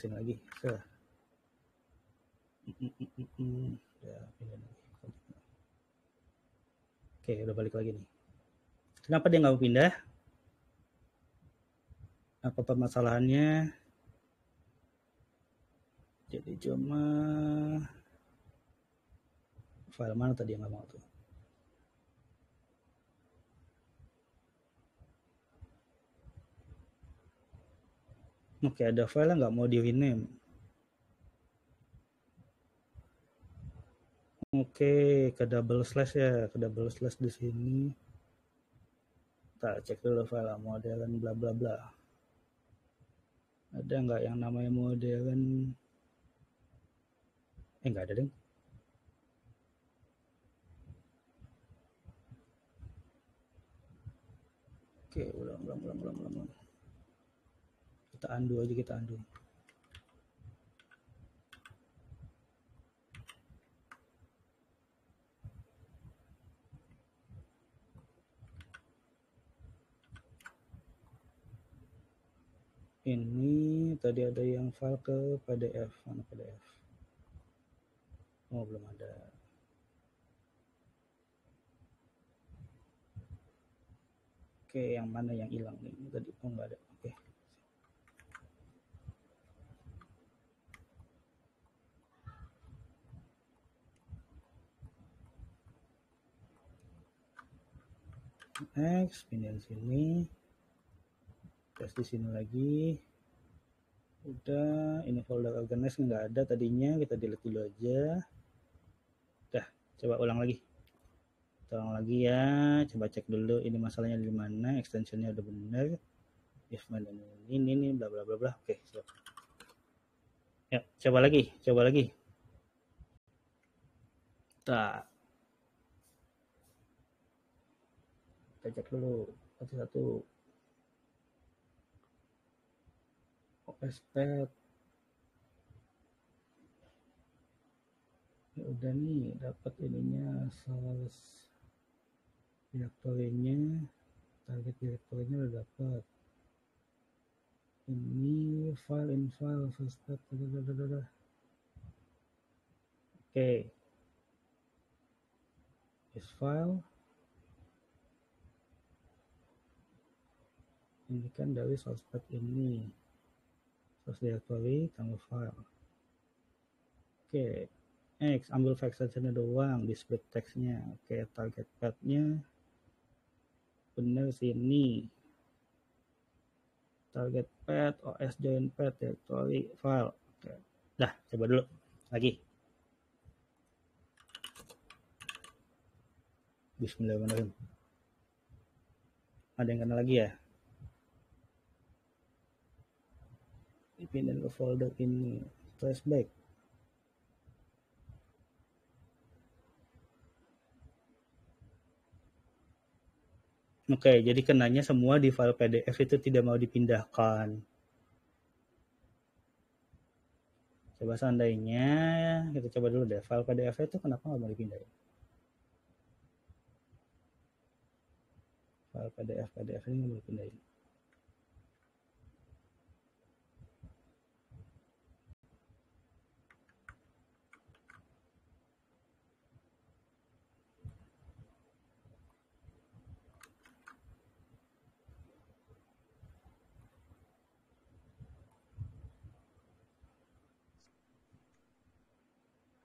pindahin lagi. Oke, udah balik lagi nih. Kenapa dia nggak mau pindah? Apa permasalahannya? Jadi cuma file mana tadi yang nggak mau tuh? Oke, ada file yang nggak mau di rename. Oke, ke double slash ya, ke double slash di sini. Kita cek dulu file modern bla bla bla. Ada nggak yang namanya modern? Nggak ada deh. Oke, ulang. Kita undo aja, kita undo. Ini tadi ada yang file ke PDF, mana PDF? Oh, belum ada. Oke, yang mana yang hilang nih? Tadi nggak ada. Oke. Next, pindahin sini. Tes di sini lagi. Udah, ini folder organize nggak ada tadinya, kita delete dulu aja. Dah, coba ulang lagi. Ulang lagi ya, coba cek dulu ini masalahnya di mana, extensionnya udah benar. If ini bla bla bla bla. Oke, siap. Ya, coba lagi. Tak. Kita cek dulu satu-satu. OSPad. Ya udah nih, dapat ininya, source direktorinya, target direktorinya udah dapat. Ini file first step. Oke. This file. Ini kan dari source path ini. Source directory tambah file. Oke. Next, ambil file extensionnya doang, di split text-nya. Oke, target path-nya bener sini. Target path, OS join path, directory, file. Oke. Dah, coba dulu. Lagi. Bismillahirrahmanirrahim. Ada yang kena lagi ya? Pindah ke folder ini, flashback. Oke, jadi kenanya semua di file PDF itu tidak mau dipindahkan. Coba seandainya, kita coba dulu deh, file PDF itu kenapa nggak mau dipindahin? File PDF ini nggak mau dipindahin.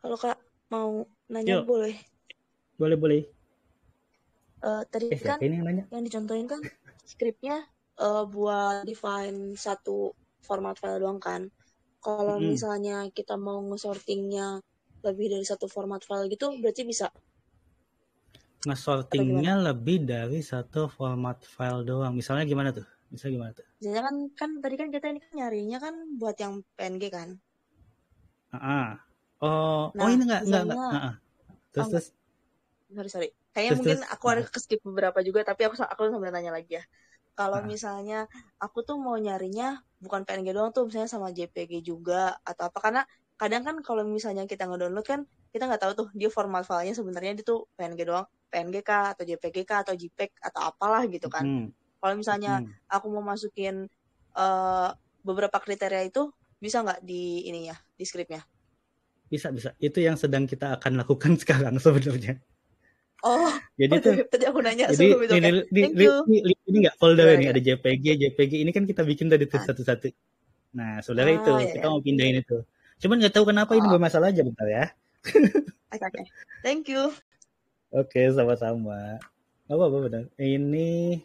Kalau Kak mau nanya Yuk. boleh? Boleh. Tadi kan ini yang nanya? yang dicontohin kan scriptnya buat define satu format file doang kan. Kalau misalnya kita mau nge-sortingnya lebih dari satu format file gitu, berarti bisa? Nge-sortingnya lebih dari satu format file doang. Misalnya gimana tuh? Misalnya kan tadi kan kita ini kan nyarinya kan buat yang PNG kan? Oh, ini enggak. Terus. Sorry. Kayaknya mungkin aku ada skip beberapa juga, tapi aku sambil nanya lagi ya. Kalau misalnya aku tuh mau nyarinya bukan PNG doang tuh, misalnya sama JPG juga atau apa, karena kadang kan kalau misalnya kita nge-download kan kita nggak tahu tuh dia format filenya sebenarnya itu PNG doang, PNG kah atau JPG kah atau JPEG atau apalah gitu kan. Kalau misalnya aku mau masukin beberapa kriteria itu, bisa nggak di ininya, di scriptnya? Bisa. Itu yang sedang kita akan lakukan sekarang sebenarnya. Oh, jadi tuh tadi aku nanya jadi sebelum itu. Ini nggak folder ini ada JPG ini kan kita bikin tadi tuh satu-satu. Nah, saudara itu kita mau pindahin itu. Cuman nggak tahu kenapa ini Oh, bermasalah aja, bentar ya. oke. Thank you. Oke, sama-sama. Nggak apa-apa, benar. Ini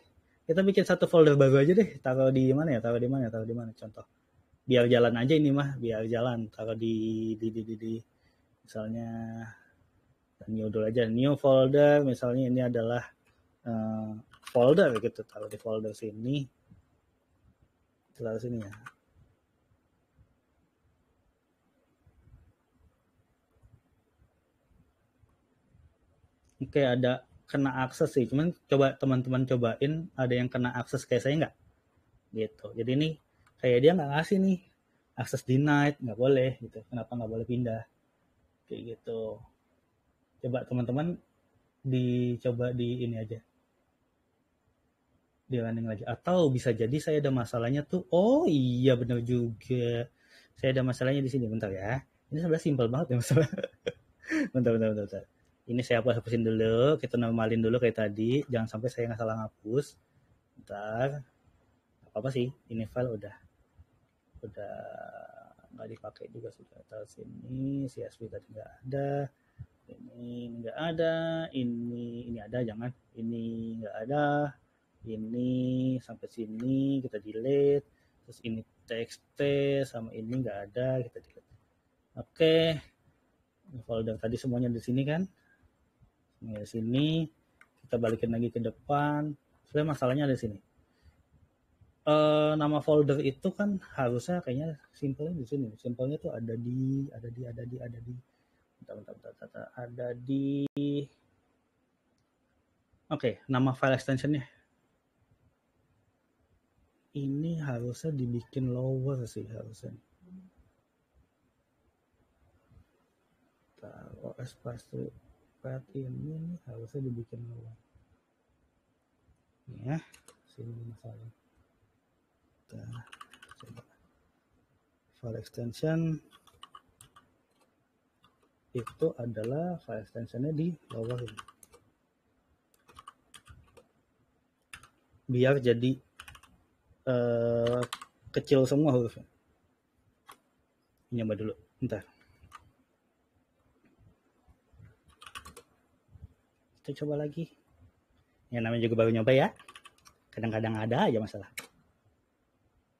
kita bikin satu folder baru aja deh. Taruh di mana ya? Taruh di mana? Taruh di mana? Contoh. Biar jalan aja ini mah, biar jalan. Taruh di misalnya new dulu aja. New folder, misalnya ini adalah folder gitu. Taruh di folder sini. Taruh sini ya. Oke, ada kena akses sih. Cuman coba teman-teman cobain ada yang kena akses kayak saya nggak? Gitu. Jadi ini kayak dia nggak ngasih nih akses denied, nggak boleh gitu. Kenapa nggak boleh pindah? Kayak gitu. Coba teman-teman dicoba di ini aja. Di running lagi. Atau bisa jadi saya ada masalahnya tuh. Oh iya bener juga. Saya ada masalahnya di sini. Bentar ya. Ini sebenarnya simpel banget ya masalah. bentar. Ini saya hapusin dulu. Kita normalin dulu kayak tadi. Jangan sampai saya nggak salah ngapus. Bentar. Apa sih? Ini file udah nggak dipakai juga sudah. Taruh sini. CSV tadi nggak ada. Ini nggak ada. Ini ada. Jangan. Ini nggak ada. Ini sampai sini kita delete. Terus ini txt sama ini nggak ada. Kita delete. Oke. Folder tadi semuanya di sini kan. Di sini kita balikin lagi ke depan. Sebenarnya masalahnya ada di sini. Nama folder itu kan harusnya kayaknya simpelnya di sini. Simpelnya tuh ada di bentar. Ada di Oke, nama file extensionnya ini harusnya dibikin lower sih harusnya. OS pasti path ini harusnya dibikin lower. Ya, sini masalah. Kita coba file extension itu adalah file extensionnya di lower ini. Biar jadi kecil semua hurufnya. Nyoba dulu, bentar. Kita coba lagi. Ya namanya juga baru nyoba ya. Kadang-kadang ada aja masalah.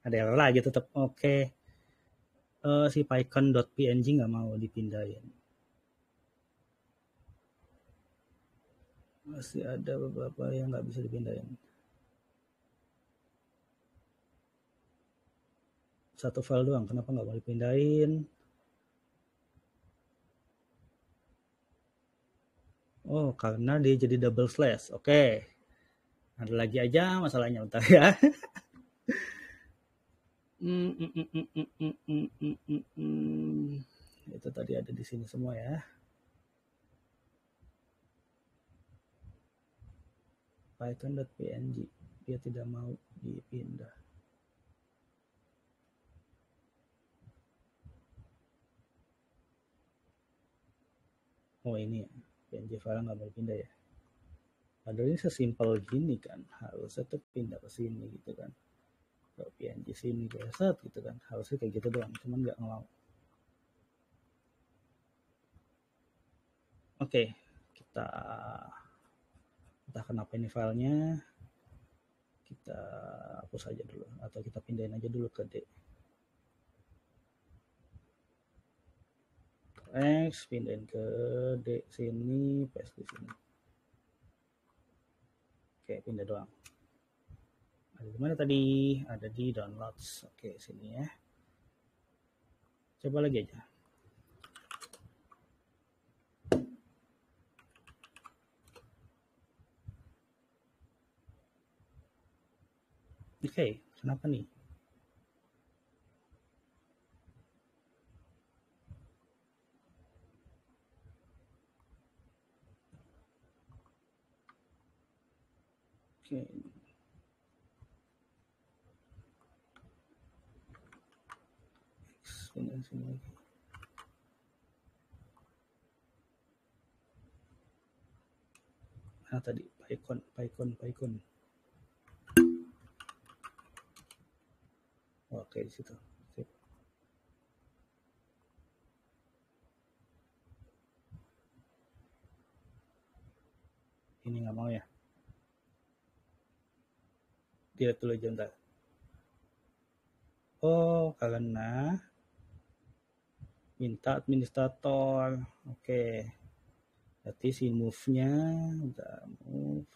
Ada error lagi tetap. Oke. Si python.png nggak mau dipindahin. Masih ada beberapa yang nggak bisa dipindahin. Satu file doang, kenapa nggak mau dipindahin? Oh, karena dia jadi double slash. Oke. Ada lagi aja masalahnya, bentar ya. Itu tadi ada di sini semua ya. Python.png dia tidak mau dipindah. Oh ini ya, PNG file nggak mau dipindah ya. Padahal ini sesimpel gini kan, harusnya tuh pindah ke sini gitu kan. Ke PNG sini reset gitu kan, harusnya kayak gitu doang, cuman nggak mau. Oke, kita entah kenapa ini filenya, kita hapus aja dulu atau kita pindahin aja dulu ke D. X pindahin ke D sini, paste di sini. Oke, pindah doang. Ada di mana tadi? Ada di downloads. Oke, sini ya. Coba lagi aja. Oke, kenapa nih? Oke. Pindah sini lagi. Nah tadi PyCon. Oke di situ. Sip. Ini nggak mau ya. Delete dulu aja ntar. Oh, karena minta administrator. Oke. Berarti si move-nya udah move.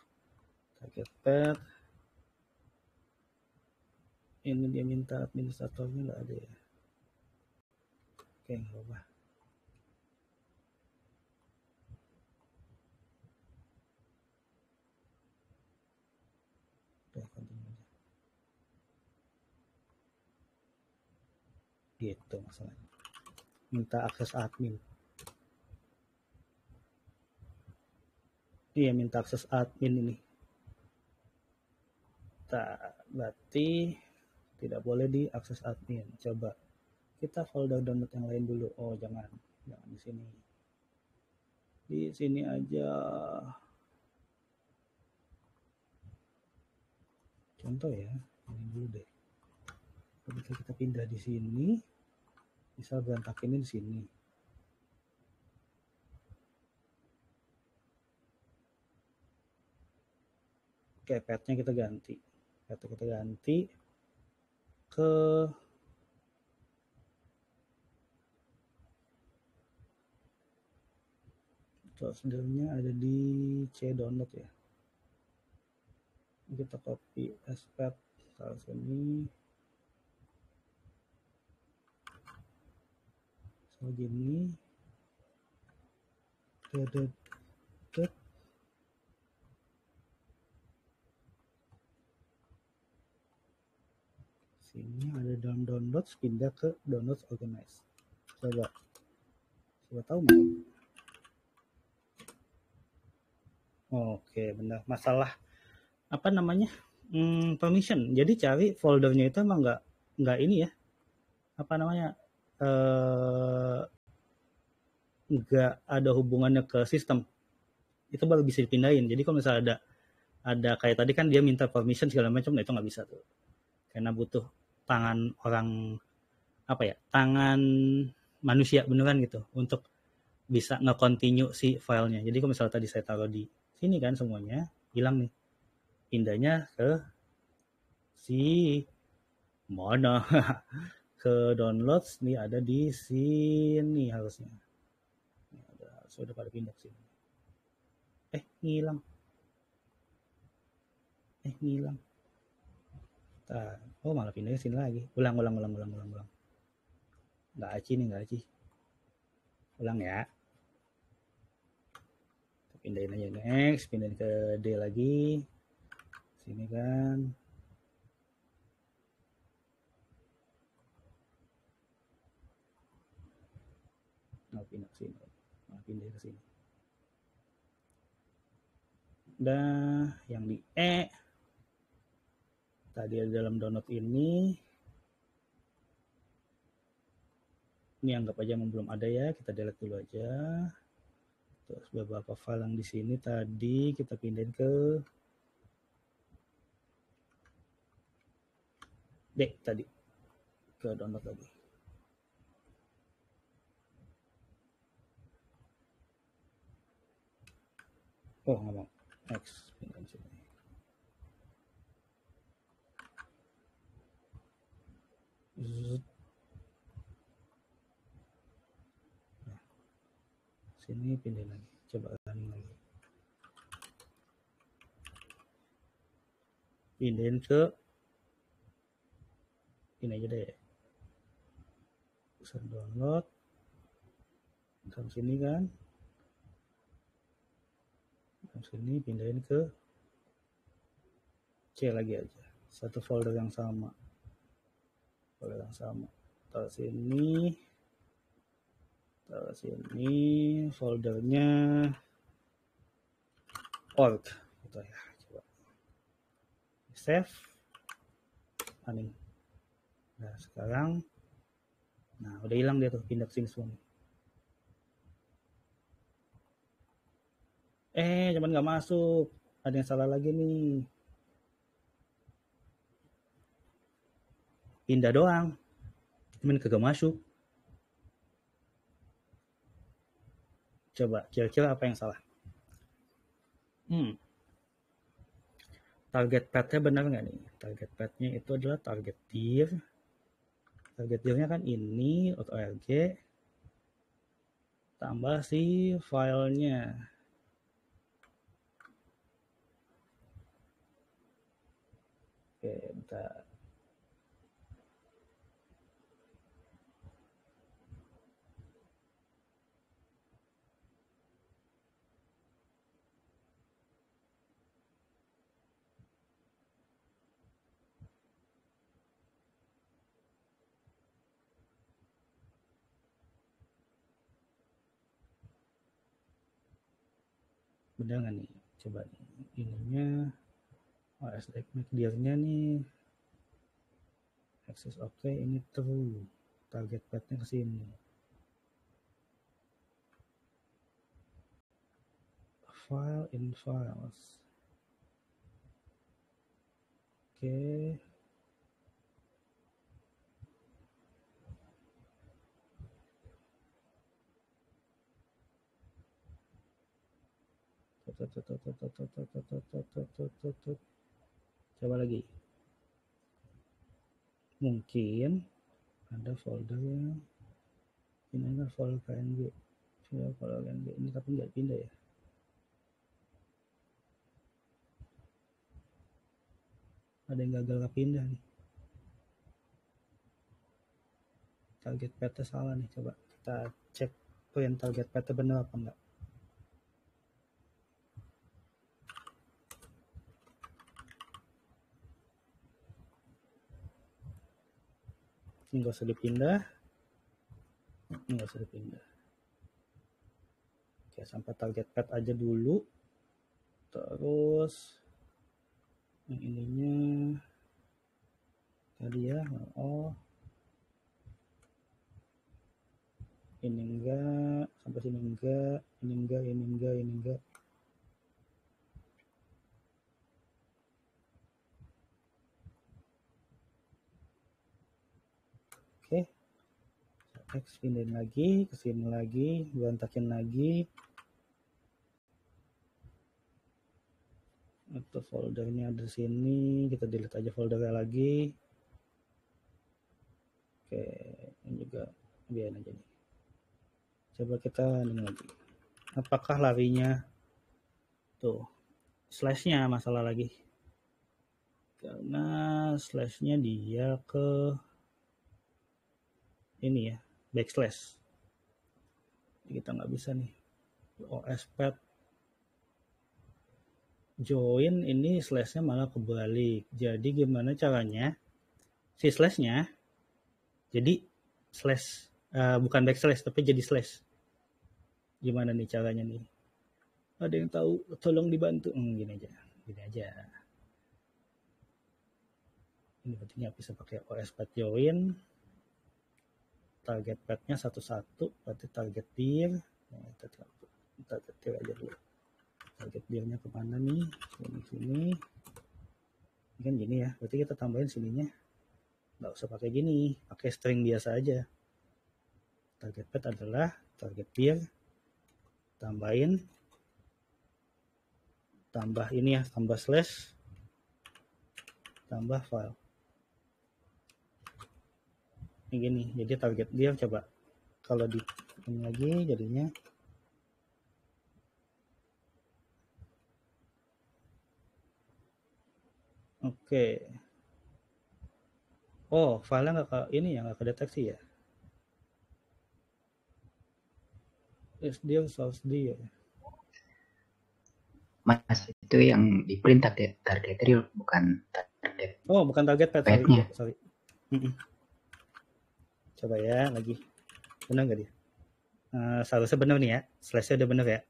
Target pad. Ini dia minta administratornya nggak ada ya. Oke, nggak apa-apa. Udah, continue aja. Gitu masalahnya. Minta akses admin. Iya, minta akses admin ini. Berarti tidak boleh di akses admin. Coba kita folder download yang lain dulu. Oh, jangan di sini. Di sini aja. Contoh ya, ini dulu deh. Ketika kita pindah di sini, bisa berantakinnya di sini. Oke, path-nya kita ganti. Path-nya kita ganti ke foldernya ada di C download ya. Kita copy path taruh sini. Gini. Sini ada downloads, pindah ke downloads organize. Coba tahu mau? Oke, benar. Masalah apa namanya? Permission. Jadi cari foldernya itu emang nggak ini ya. Apa namanya? Nggak ada hubungannya ke sistem. Itu baru bisa dipindahin. Jadi kalau misalnya ada kayak tadi kan dia minta permission segala macam, nah itu nggak bisa tuh. Karena butuh tangan orang tangan manusia beneran gitu untuk bisa nge-continue si filenya. Jadi kalau misalnya tadi saya taruh di sini kan semuanya hilang nih, pindahnya ke si mana ke downloads nih, ada di sini harusnya. Sudah pada pindah ke sini. Ngilang. Oh, malah pindah ke sini lagi. Ulang. Nggak aci. Ulang ya. Pindahin aja next, pindahin ke D lagi. Sini kan. Pindah ke sini. Pindah ke sini. Dah, yang di E tadi ada dalam download ini anggap aja belum ada ya, kita delete dulu aja. Terus beberapa file yang di sini tadi kita pindahin ke D tadi, ke download lagi. Oh, nggak mau. Next, pindahin sini. Nah, sini pindahin lagi. Coba running lagi. Pindahin ke ini aja deh. Bisa download. Sampai sini kan. Sini pindahin ke C lagi aja, satu folder yang sama, taruh sini foldernya org gitu ya. Coba save, running. Nah sekarang udah hilang dia tuh, pindah ke sini semua nih. Cuman nggak masuk, ada yang salah lagi nih. Pindah doang, cuman kagak masuk. Coba kira-kira apa yang salah? target path-nya benar nggak nih? Target path-nya itu adalah target dir. Target dir-nya kan ini .org tambah si filenya. Oke, bentar. Bener nggak nih? Coba nih. Ininya OSX dir-nya nih. Access oke, ini true. Target path-nya ke sini. File in files. Oke. Coba lagi. Mungkin ada foldernya. Ini kan folder KNG. Coba folder KNG ini tapi nggak pindah ya. Ada yang gagal kepindah nih. Target path salah nih. Coba kita cek print target path benar apa enggak. Ini nggak usah dipindah. Ini nggak usah dipindah. Oke, sampai target path aja dulu. Terus yang ininya tadi ya. Oh, ini enggak, sampai sini enggak, ini enggak, ini enggak, ini enggak. Oke, X pindahin lagi, ke sini lagi, berantakin lagi. Atau foldernya ada di sini, kita delete aja foldernya lagi. Oke, ini juga biarin aja nih. Coba kita ini lagi. Apakah larinya tuh slashnya masalah lagi? Karena slashnya dia ke ini ya, backslash. Jadi kita nggak bisa nih. OS path join ini slashnya malah kebalik. Jadi gimana caranya si slashnya jadi slash bukan backslash tapi jadi slash. Gimana nih caranya nih? Ada yang tahu? Tolong dibantu. Gini aja. Ini berarti nggak bisa pakai OS path join. Target path-nya satu-satu, berarti target dir. Nah, target dir aja dulu. Target dir-nya kemana nih? Sini. Ini kan gini ya, berarti kita tambahin sininya. Nggak usah pakai gini, pakai string biasa aja. Target path adalah target dir, tambahin, tambah ini ya, tambah slash, tambah file. Ini gini, jadi target dir coba kalau di ini lagi jadinya oke. Oh, filenya nggak ke ini ya, nggak kedeteksi ya. SDIR source dir. Mas, itu yang di print target real, bukan target. Oh, bukan target path, sorry. Coba ya lagi. Benar nggak dia? Seharusnya benar nih ya. Slash-nya udah benar ya.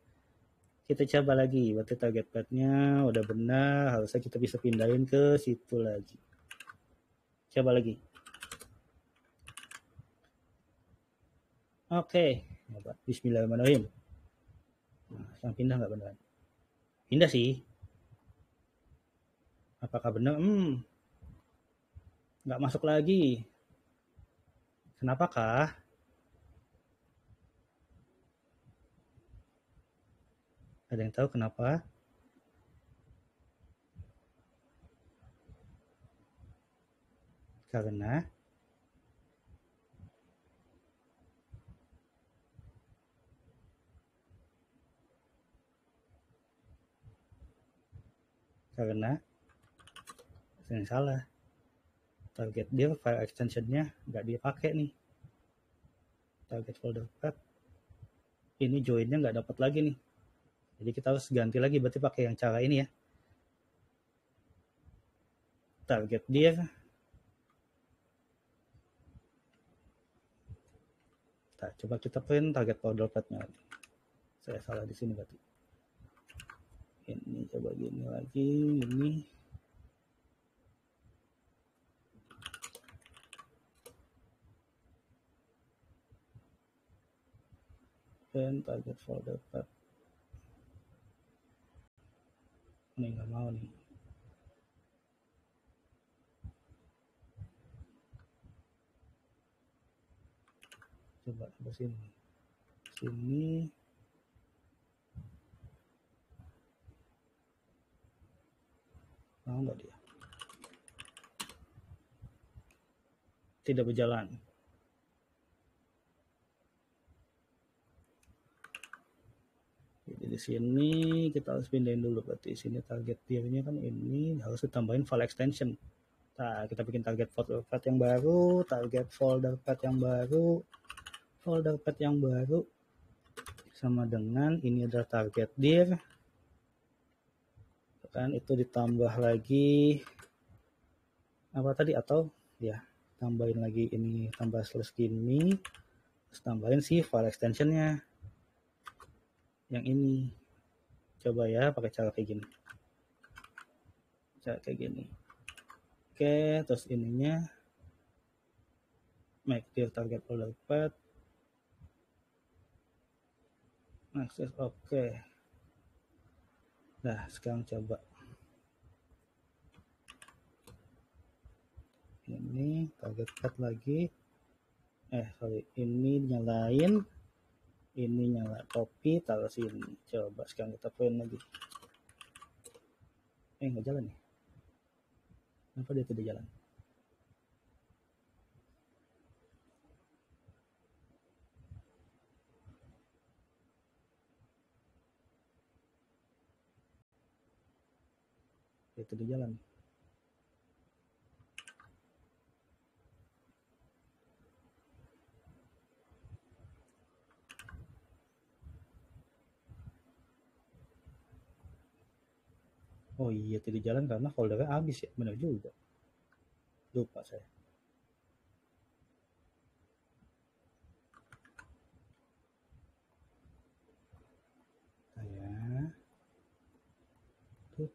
Kita coba lagi. Berarti target path-nya udah benar. Harusnya kita bisa pindahin ke situ lagi. Coba lagi. Oke. Bismillahirrahmanirrahim. Nah, yang pindah nggak beneran? Pindah sih. Apakah benar? Nggak masuk lagi. Kenapakah? Ada yang tahu kenapa? Karena yang salah, target dir file extensionnya nggak dipakai nih, target folder path ini joinnya nggak dapat lagi nih, jadi kita harus ganti lagi, berarti pakai yang cara ini ya, target dir coba kita print target folder path-nya lagi. Saya salah di sini berarti. Ini coba gini lagi, ini. Print target folder path. Ini nggak mau nih. Coba ke sini. Sini. Mau nggak dia? Tidak berjalan. Jadi di sini kita harus pindahin dulu, berarti sini target dir-nya kan ini harus ditambahin file extension. Nah, kita bikin target folder path yang baru, target folder path yang baru, folder path yang baru sama dengan ini adalah target dir. Kan itu ditambah lagi apa tadi, atau ya tambahin lagi ini, tambah slash gini, terus tambahin si file extensionnya yang ini. Coba ya pakai cara kayak gini, oke, terus ininya make dir target folder path access, oke. Nah, sekarang coba ini target path lagi, ini nyalain, ini nyala, copy, taruh sini. Coba sekarang kita print lagi. Nggak jalan ya? Kenapa dia tidak jalan? Dia tidak jalan. Oh iya, tidak jalan karena foldernya habis ya, benar juga. Lupa saya. Tut.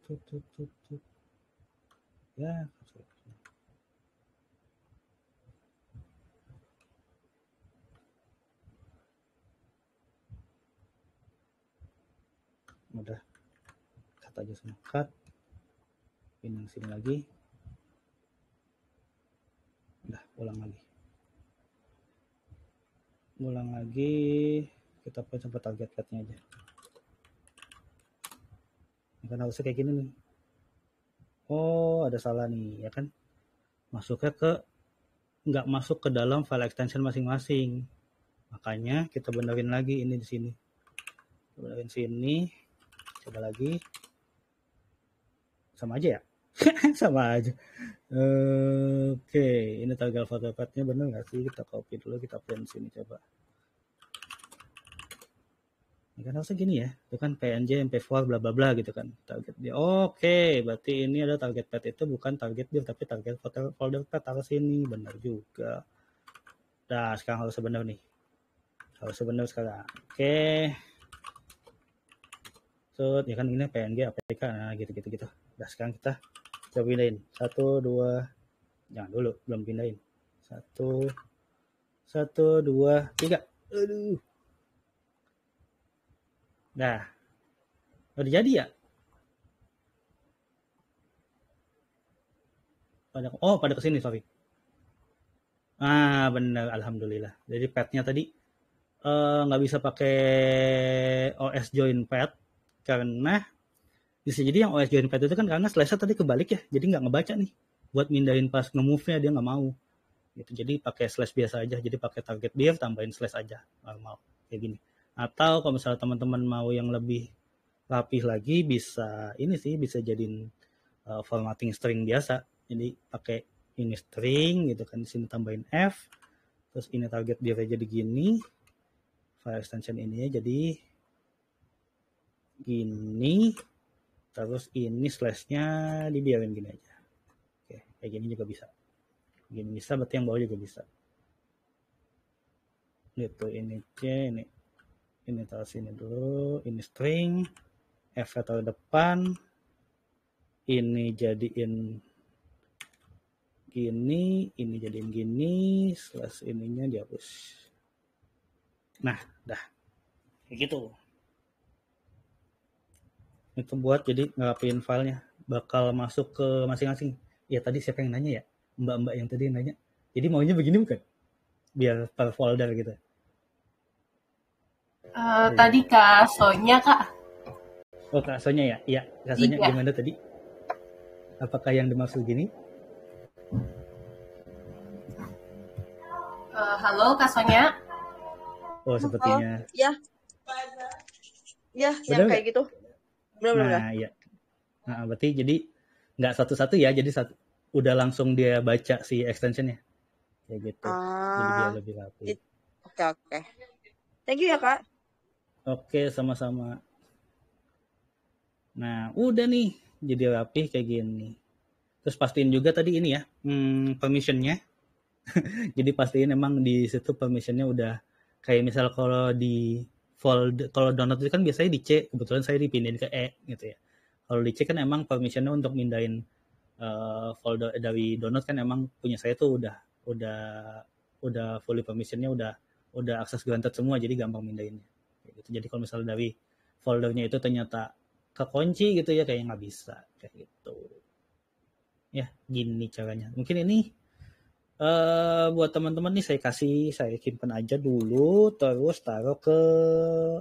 Ya, udah cut aja semua, cut, pindah sini lagi, udah ulang lagi, kita print sampai target path-nya aja. Kan harusnya kayak gini nih. Oh, ada salah nih, ya kan? Masuknya nggak masuk ke dalam file extension masing-masing. Makanya kita benerin lagi ini di sini. Benerin sini. Coba lagi. Sama aja ya? Sama aja. Oke, ini target folder path-nya bener nggak sih? Kita copy dulu, kita print sini coba. Kan harusnya gini ya, itu kan PNG, MP4, bla bla bla gitu kan target dia. Oke, berarti ini ada target path itu bukan target dir tapi target folder path, harus ini, benar juga. Nah, sekarang harus benar nih, sekarang. Oke, so ya kan ini PNG, APK, nah gitu. Nah, sekarang kita coba pindahin 1, 2, jangan dulu, belum pindahin 1, 2, 3. Aduh. Nah, udah jadi ya? Pada kesini, sorry. Bener, alhamdulillah. Jadi path-nya tadi nggak bisa pakai OS join path karena bisa jadi yang OS join path itu kan karena slash tadi kebalik ya, jadi nggak ngebaca nih. buat mindahin pas nge-move-nya dia nggak mau gitu. Jadi pakai slash biasa aja, jadi pakai target div tambahin slash aja normal kayak gini. Atau kalau misalnya teman-teman mau yang lebih rapih lagi, bisa ini sih, bisa jadiin formatting string biasa. Jadi pakai ini string gitu kan, di sini tambahin f, terus ini target div jadi gini, file extension ini jadi gini, terus ini slashnya dibiarin gini aja. Oke, kayak gini juga bisa. Gini bisa, berarti yang bawah juga bisa. Gitu, ini C, ini taruh sini dulu, ini string, F taruh depan, ini jadiin gini, ini jadiin gini, slash ininya dihapus. Nah, dah. Kayak gitu. Itu buat jadi ngerapiin filenya. Bakal masuk ke masing-masing. Ya tadi siapa yang nanya ya? Mbak-mbak yang tadi nanya. Jadi maunya begini bukan? Biar per folder gitu. Tadi Kak Sonya, Kak. Oh, Kak Sonya ya? Iya, Kak Sonya Iya. gimana tadi? Apakah yang dimaksud gini? Halo Kak Sonya. Oh, sepertinya. Ya, ya, Benar yang nggak? kayak gitu. Benar. Nah, iya. Nah, berarti jadi nggak satu-satu ya, jadi udah langsung dia baca si extensionnya. Kayak gitu. Jadi biar lebih rapi. Oke. Thank you ya, Kak. Oke, sama-sama. Nah, udah nih, jadi rapi kayak gini. Terus pastiin juga tadi ini ya, permissionnya. Jadi pastiin emang di situ permissionnya udah kayak misal kalau di folder, kalau download itu kan biasanya di C, kebetulan saya dipindahin ke E gitu ya. Kalau di C kan emang permissionnya untuk mindahin folder dari download kan emang punya saya tuh udah fully permissionnya udah akses granted semua, jadi gampang mindahinnya. Gitu. Jadi kalau misalnya dari foldernya itu ternyata kekunci gitu ya, kayak nggak bisa kayak gitu. Ya, gini caranya. Mungkin ini buat teman-teman nih saya simpan aja dulu, terus taruh ke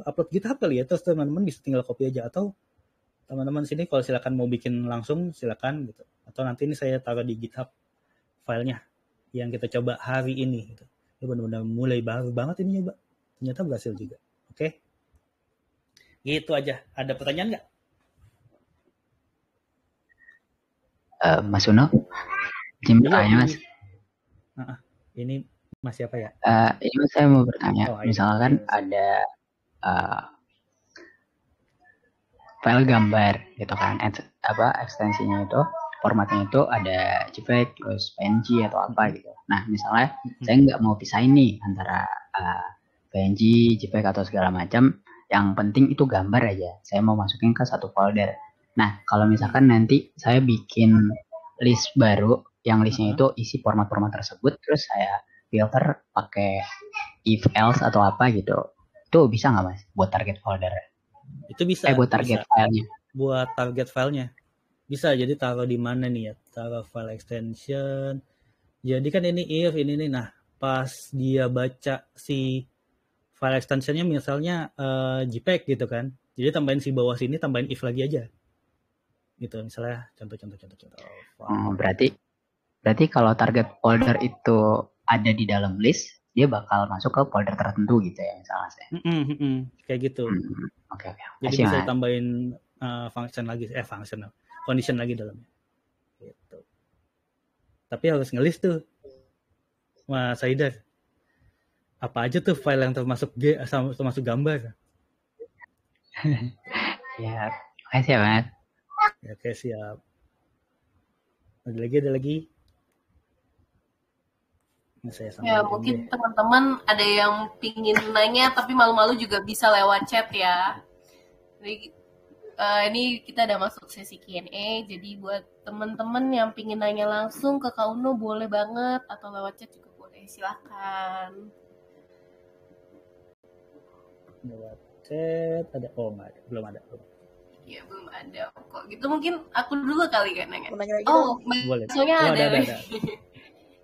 upload GitHub kali ya, terus teman-teman bisa tinggal copy aja, atau teman-teman sini kalau silakan mau bikin langsung silakan gitu, atau nanti ini saya taruh di GitHub filenya yang kita coba hari ini gitu. Ini benar-benar mulai baru banget ini nyoba, ternyata berhasil juga. Oke, gitu aja. Ada pertanyaan nggak? Mas Uno, izin bertanya Mas. Ini Mas siapa ya? Ini Mas, saya mau bertanya. Oh, misalkan ada file gambar gitu kan, ekstensinya itu, formatnya itu ada JPEG, terus PNG atau apa gitu. Nah, misalnya saya nggak mau pisahin nih antara PNG, JPEG atau segala macam. Yang penting itu gambar aja. Saya mau masukin ke satu folder. Nah, kalau misalkan nanti saya bikin list baru, yang listnya itu isi format-format tersebut, terus saya filter pakai if else atau apa gitu, itu bisa nggak Mas buat target folder? Itu bisa. Buat target bisa. filenya. Buat target filenya bisa. Jadi taruh di mana nih ya? Taruh file extension. Jadi kan ini if ini nih. Nah, pas dia baca si file extensionnya misalnya JPEG gitu kan. Jadi tambahin si bawah sini, tambahin if lagi aja. Gitu misalnya contoh. Berarti kalau target folder itu ada di dalam list, dia bakal masuk ke folder tertentu gitu ya misalnya saya. Kayak gitu. Oke. Jadi bisa tambahin condition lagi dalamnya. Gitu. Tapi harus ngelist tuh, Mas Haidar. Apa aja tuh file yang termasuk termasuk gambar? Ya, makasih ya Mas. Ya, oke, siap. Ada lagi? Ya, mungkin teman-teman ada yang pingin nanya tapi malu-malu juga bisa lewat chat ya. Jadi ini kita udah masuk sesi Q&A, jadi buat teman-teman yang pingin nanya langsung ke Kak Uno boleh banget, atau lewat chat juga boleh, silakan. Lewat chat ada? Oh, nggak ada, belum ada. Iya, belum ada. Kok gitu mungkin aku dulu kali kan nanya. Boleh. Soalnya ada.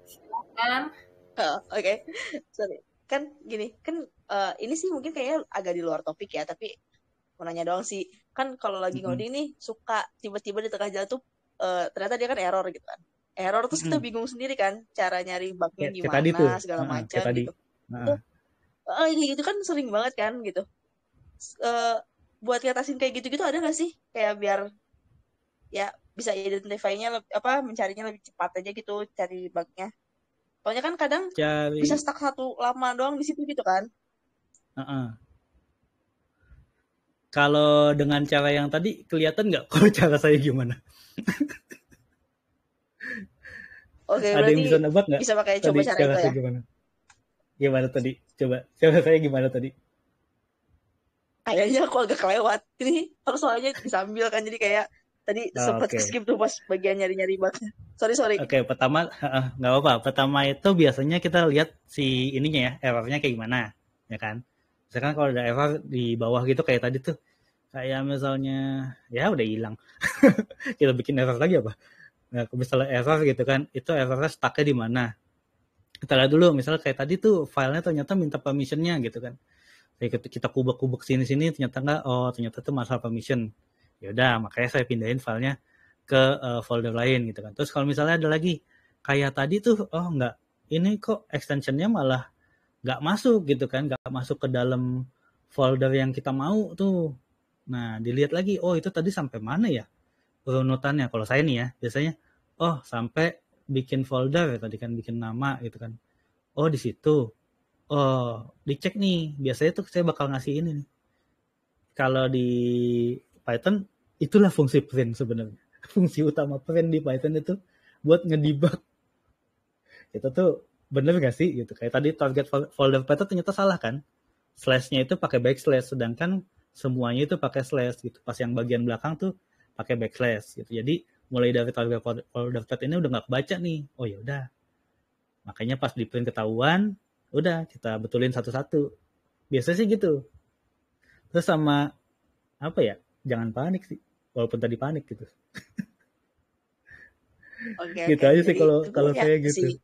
Silakan. Oke. Sorry. Kan gini, kan ini sih mungkin kayaknya agak di luar topik ya, tapi mau nanya doang sih. Kan kalau lagi ngoding nih suka tiba-tiba di tengah jalan tuh ternyata dia kan error gitu kan. error terus kita Mm-mm. bingung sendiri kan cara nyari bugnya Kayak tadi tuh, gimana segala kayak macam tadi. gitu. Itu Heeh. kayak gitu kan sering banget kan gitu. Eh, buat ngatasin kayak gitu-gitu ada nggak sih kayak biar ya bisa identify-nya apa mencarinya lebih cepat aja gitu cari bugnya. Soalnya kan kadang bisa Cari, stuck satu lama doang di situ gitu kan. heeh. Kalau dengan cara yang tadi kelihatan nggak kalau cara saya gimana? Oke, Ada yang berarti bisa nebak nggak bisa pakai tadi coba cara cara itu saya ya. gimana? Gimana tadi? Coba, cara saya gimana tadi? Kayaknya aku agak kelewat. Ini aku soalnya disambil kan jadi kayak tadi sempet Oke. skip tuh pas bagian nyari-nyari bugnya. Sorry. Oke, pertama, nggak apa-apa. Pertama itu biasanya kita lihat si ininya ya, errornya kayak gimana, ya kan? Misalkan kalau ada error di bawah gitu kayak tadi tuh, kayak misalnya, ya udah hilang. Kita bikin error lagi apa? Nah, kalau misalnya error gitu kan, itu errornya stuck-nya di mana? Kita lihat dulu, misalnya kayak tadi tuh, filenya ternyata minta permission-nya gitu kan. Kayak kita kubek-kubek sini-sini, ternyata nggak, oh ternyata itu masalah permission. Ya udah, makanya saya pindahin filenya ke folder lain gitu kan. Terus kalau misalnya ada lagi kayak tadi tuh, oh nggak, ini kok extensionnya malah nggak masuk gitu kan, nggak masuk ke dalam folder yang kita mau tuh. Nah dilihat lagi, oh itu tadi sampai mana ya urutannya. Kalau saya nih ya biasanya, oh sampai bikin folder tadi kan, bikin nama gitu kan. Oh di situ, oh dicek nih. Biasanya tuh saya bakal ngasih ini nih. Kalau di Python itulah fungsi print sebenarnya. Fungsi utama print di Python itu buat ngedebug itu tuh bener gak sih gitu. Kayak tadi target folder Python ternyata salah kan, slashnya itu pakai backslash sedangkan semuanya itu pakai slash gitu. Pas yang bagian belakang tuh pakai backslash gitu. Jadi mulai dari target folder Python ini udah nggak kebaca nih. Oh ya udah, makanya pas di print ketahuan, udah kita betulin satu-satu. Biasanya sih gitu. Terus sama apa ya, jangan panik sih, walaupun tadi panik gitu. Oke. Gitu aja sih Jadi kalau ya saya gitu.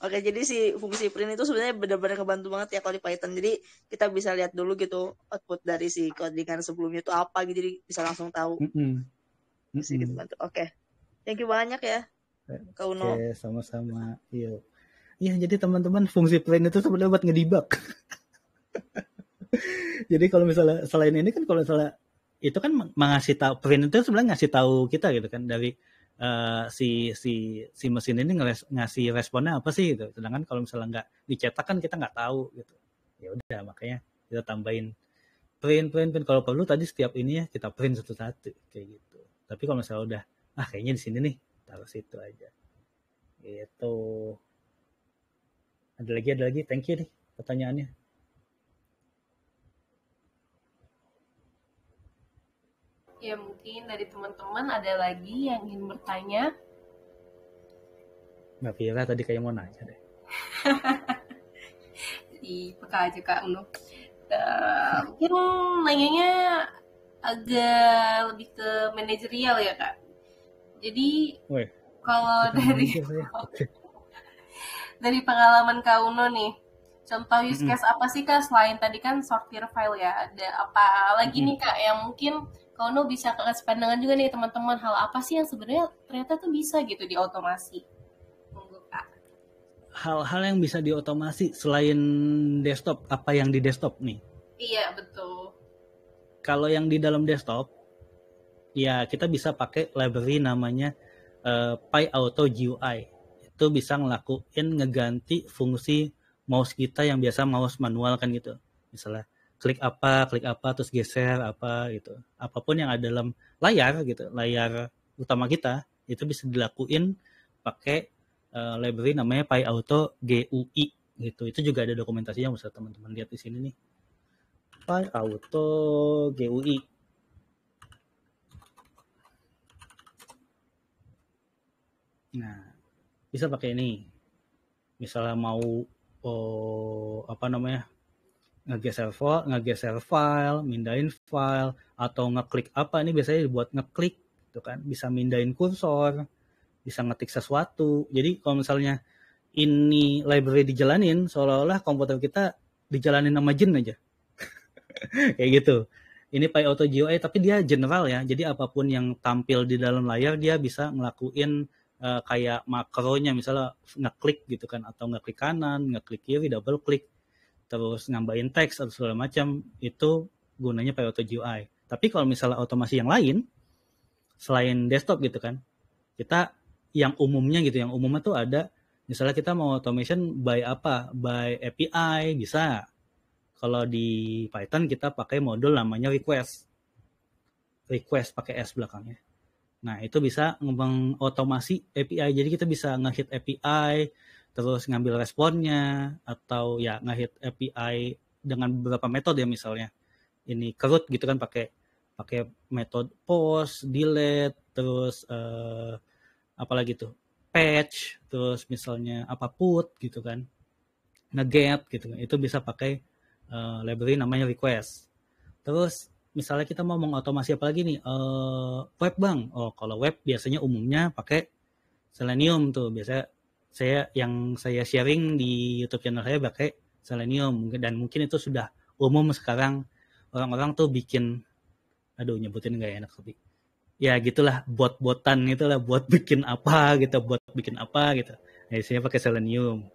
Oke, jadi si fungsi print itu sebenarnya benar-benar kebantu banget ya kalau di Python. Jadi kita bisa lihat dulu gitu output dari si codingan sebelumnya itu apa gitu, jadi bisa langsung tahu. Sih gitu bantu. Oke. Thank you banyak ya, Kak Uno. Oke, sama-sama. Iya. Iya, jadi teman-teman fungsi print itu sebenarnya buat ngedebug. Jadi kalau misalnya selain ini kan, kalau misalnya itu kan mengasih tahu, print itu sebenarnya ngasih tahu kita gitu kan, dari si mesin ini ngasih responnya apa sih gitu. Sedangkan kalau misalnya nggak dicetak kan kita nggak tahu gitu. Ya udah, makanya kita tambahin print. Kalau perlu tadi setiap ini ya kita print satu-satu kayak gitu. Tapi kalau misalnya udah kayaknya di sini nih, taruh situ aja. Gitu. Ada lagi. Thank you nih pertanyaannya. Ya mungkin dari teman-teman ada lagi yang ingin bertanya. Mbak Vira tadi kayak mau nanya deh. Di peka aja Kak Uno. Mungkin nanyanya agak lebih ke manajerial ya Kak. Jadi Woi, kalau Oke. dari pengalaman Kak Uno nih, contoh use case apa sih Kak selain tadi kan sortir file ya? Ada apa lagi nih Kak yang mungkin Kak Uno bisa kasih pandangan juga nih teman-teman, hal apa sih yang sebenarnya ternyata tuh bisa gitu diotomasi? Monggo Kak. Hal-hal yang bisa diotomasi selain desktop, apa yang di desktop nih? Iya betul. Kalau yang di dalam desktop, ya kita bisa pakai library namanya PyAuto GUI. Itu bisa ngelakuin ngeganti fungsi mouse kita yang biasa mouse manual kan gitu. Misalnya klik apa terus geser apa gitu. Apapun yang ada dalam layar gitu, layar utama kita, itu bisa dilakuin pakai library namanya PyAuto GUI gitu. Itu juga ada dokumentasinya, bisa teman-teman lihat di sini nih. PyAuto GUI. Nah, bisa pakai ini. Misalnya mau ngegeser file, mindahin file, atau ngeklik apa, ini biasanya buat ngeklik gitu kan. Bisa mindahin kursor, bisa ngetik sesuatu. Jadi kalau misalnya ini library dijalanin, seolah-olah komputer kita dijalanin sama jin aja. Kayak gitu. Ini PyAuto GUI tapi dia general ya. Jadi apapun yang tampil di dalam layar dia bisa ngelakuin kayak makronya misalnya ngeklik gitu kan, atau ngeklik kanan, ngeklik kiri, double klik, terus nambahin teks atau segala macam, itu gunanya pakai AutoGUI. Tapi kalau misalnya otomasi yang lain selain desktop gitu kan, kita yang umumnya gitu, yang umumnya tuh ada misalnya kita mau automation by apa, by API bisa. Kalau di Python kita pakai modul namanya request pakai S belakangnya. Nah, itu bisa mengotomasi API. Jadi kita bisa nge-hit API, terus ngambil responnya, atau ya nge-hit API dengan beberapa metode ya misalnya. Ini CRUD gitu kan, pakai metode post, delete, terus apalagi tuh, patch, terus misalnya apa put gitu kan, nge-get gitu kan. Itu bisa pakai library namanya request. Terus misalnya kita mau mengotomasi apa lagi nih, web bang. Oh, kalau web biasanya umumnya pakai Selenium tuh. Biasanya saya sharing di YouTube channel saya pakai Selenium, dan mungkin itu sudah umum sekarang. Orang-orang tuh bikin, aduh nyebutin nggak enak tapi ya gitulah, bot-botan itulah, buat bikin apa gitu, Nah, saya pakai Selenium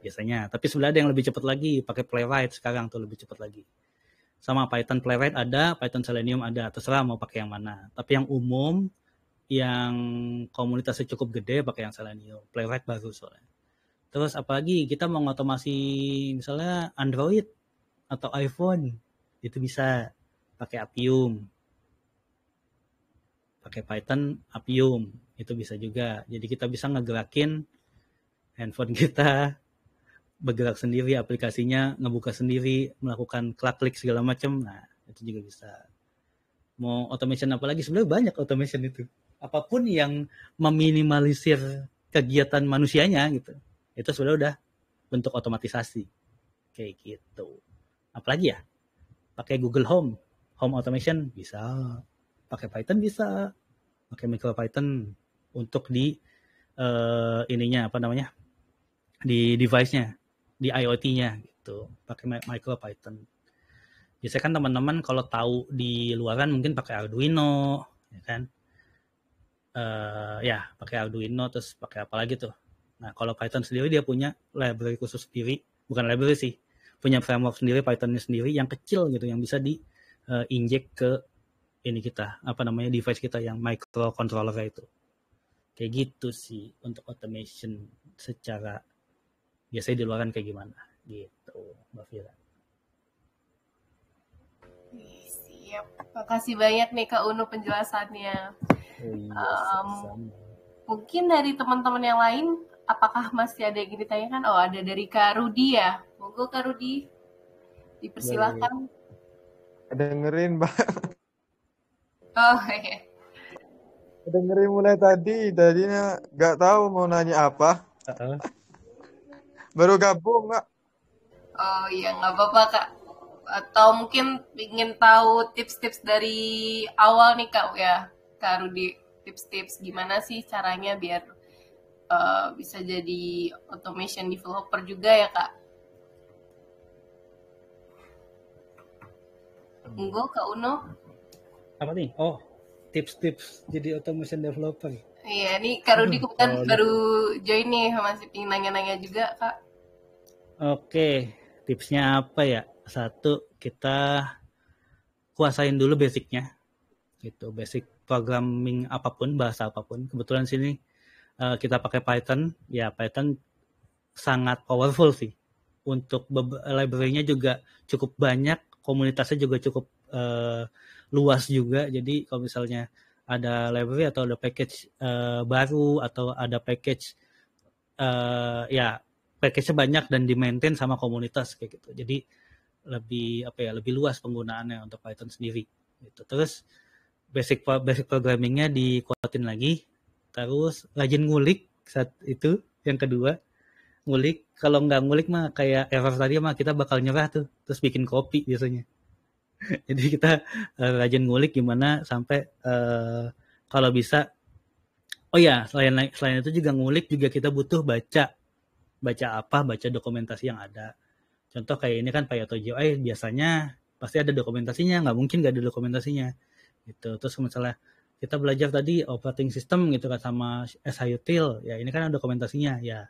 biasanya. Tapi sebenarnya ada yang lebih cepat lagi, pakai Playwright sekarang tuh lebih cepat lagi. Sama Python Playwright ada, Python Selenium ada, terserah mau pakai yang mana. Tapi yang umum, yang komunitasnya cukup gede, pakai yang Selenium. Playwright baru soalnya. Terus apalagi kita mau otomasi misalnya Android atau iPhone, itu bisa pakai Appium. Pakai Python Appium, itu bisa juga. Jadi kita bisa ngegerakin handphone kita, bergerak sendiri, aplikasinya ngebuka sendiri, melakukan klik segala macam. Nah, itu juga bisa. Mau automation apa lagi? Sebenarnya banyak automation itu. Apapun yang meminimalisir kegiatan manusianya gitu. Itu sebenarnya udah bentuk otomatisasi. Kayak gitu. Apalagi ya? Pakai Google Home automation bisa. Pakai Python bisa. Pakai MicroPython untuk di ininya apa namanya? Di device-nya, di IoT-nya gitu, pakai MicroPython. Biasanya kan teman-teman kalau tahu di luaran mungkin pakai Arduino, ya kan? Ya pakai Arduino, terus pakai apa lagi tuh? Nah, kalau Python sendiri dia punya library khusus sendiri, bukan library sih, punya framework sendiri, Python-nya sendiri yang kecil gitu, yang bisa di inject ke ini kita, apa namanya, device kita yang microcontroller itu. Kayak gitu sih untuk automation secara biasanya di luar kan kayak gimana gitu, Mbak Fira. Siap, makasih banyak nih Kak Unu penjelasannya. Mungkin dari teman-teman yang lain, apakah masih ada yang ingin ditanyakan? Oh, ada dari Kak Rudi ya. Monggo Kak Rudi, dipersilakan. Dengerin, Mbak. Oh iya. Dengerin mulai tadinya nggak tahu mau nanya apa. Baru gabung, Kak. Oh iya, nggak apa-apa Kak. Atau mungkin ingin tahu tips-tips dari awal nih Kak ya, Kak Rudi. Tips-tips gimana sih caranya biar bisa jadi automation developer juga ya Kak? Monggo Kak Uno. Apa nih? Oh, tips-tips jadi automation developer. Iya, nih Kak Rudi kebetulan baru join nih, masih ingin nanya-nanya juga Kak. Oke, tipsnya apa ya? Satu, kita kuasain dulu basicnya, gitu. Basic programming apapun, bahasa apapun. Kebetulan sini kita pakai Python. Ya, Python sangat powerful sih. Untuk library-nya juga cukup banyak, komunitasnya juga cukup luas juga. Jadi kalau misalnya ada library atau ada package baru atau ada package ya package-nya banyak dan di-maintain sama komunitas kayak gitu. Jadi lebih luas penggunaannya untuk Python sendiri gitu. Terus basic programmingnya dikuatin lagi. Terus rajin ngulik saat itu. Yang kedua, ngulik. Kalau nggak ngulik mah kayak error tadi mah kita bakal nyerah tuh. Terus bikin copy biasanya. Jadi kita rajin ngulik gimana sampai kalau bisa. Oh ya, selain itu juga ngulik juga kita butuh baca dokumentasi yang ada. Contoh kayak ini kan PyAutoGUI biasanya pasti ada dokumentasinya, nggak mungkin nggak ada dokumentasinya. Gitu. Terus misalnya kita belajar tadi operating system gitu kan sama SHUtil, ya ini kan ada dokumentasinya, ya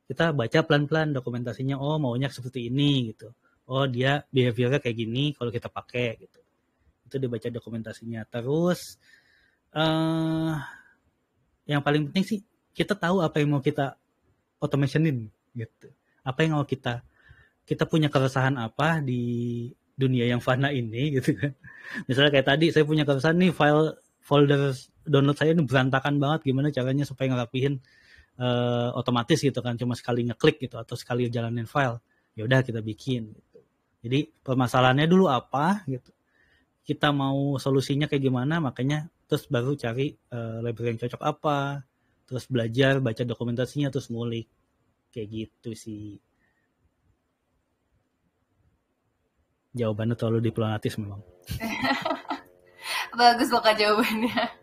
kita baca pelan-pelan dokumentasinya, oh maunya seperti ini gitu, oh dia behaviornya kayak gini kalau kita pakai gitu, itu dibaca dokumentasinya. Terus yang paling penting sih kita tahu apa yang mau kita automationin gitu, apa yang mau kita punya keresahan apa di dunia yang fana ini gitu kan. Misalnya kayak tadi saya punya keresahan nih, folder download saya ini berantakan banget, gimana caranya supaya ngerapihin otomatis gitu kan, cuma sekali ngeklik gitu atau sekali jalanin file, ya udah kita bikin gitu. Jadi permasalahannya dulu apa gitu, kita mau solusinya kayak gimana, makanya terus baru cari library yang cocok apa, terus belajar baca dokumentasinya, terus ngulik kayak gitu sih. Jawabannya terlalu diplomatis memang. Bagus loh Kak jawabannya.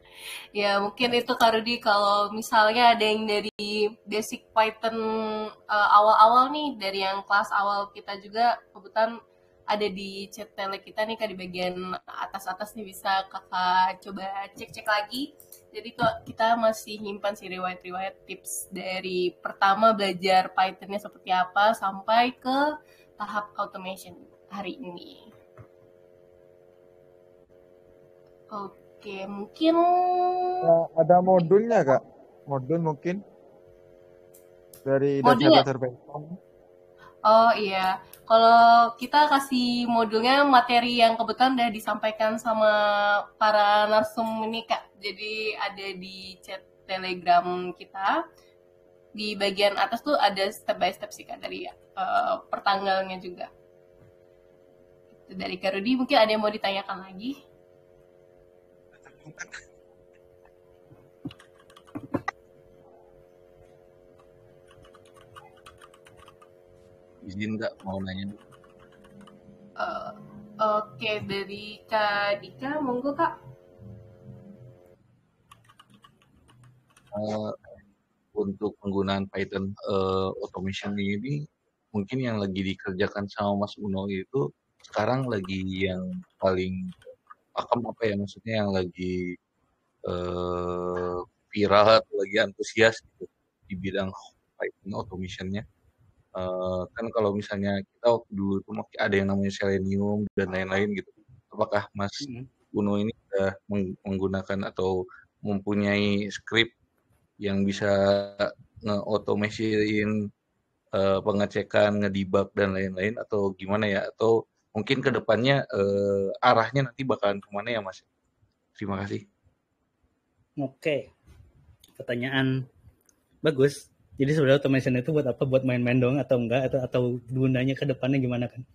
Ya mungkin itu Kak Rudi, kalau misalnya ada yang dari basic Python awal-awal nih, dari yang kelas awal kita juga kebetulan ada di chat tele kita nih Kak, di bagian atas-atas nih, bisa Kakak coba cek-cek lagi. Jadi kita masih nyimpan sih riwayat-riwayat tips dari pertama belajar Python-nya seperti apa sampai ke tahap automation hari ini. Oke, mungkin Ada modulnya Kak? Modul mungkin dari modulnya. dasar Python. Oh iya, kalau kita kasih modulnya materi yang kebetulan udah disampaikan sama para narsum ini Kak. Jadi ada di chat Telegram kita. Di bagian atas tuh ada step by step sih Kak, dari pertanggalnya juga. Dari Kak Rudi, mungkin ada yang mau ditanyakan lagi? Izin nggak mau nanya? Oke, dari Kak Dika, monggo Kak. Untuk penggunaan Python automation ini mungkin yang lagi dikerjakan sama Mas Uno itu sekarang lagi yang paling paham apa ya, maksudnya yang lagi viral atau lagi antusias gitu di bidang Python automationnya. Kan kalau misalnya kita waktu dulu itu ada yang namanya Selenium dan lain-lain gitu. Apakah Mas Uno ini sudah menggunakan atau mempunyai script yang bisa nge-automation pengecekan, ngedebug dan lain-lain, atau gimana ya? Atau mungkin ke depannya arahnya nanti bakalan kemana ya Mas? Terima kasih. Oke, pertanyaan bagus. Jadi sebenarnya automation itu buat apa? Buat main-main dong atau enggak? Atau gunanya ke depannya gimana kan?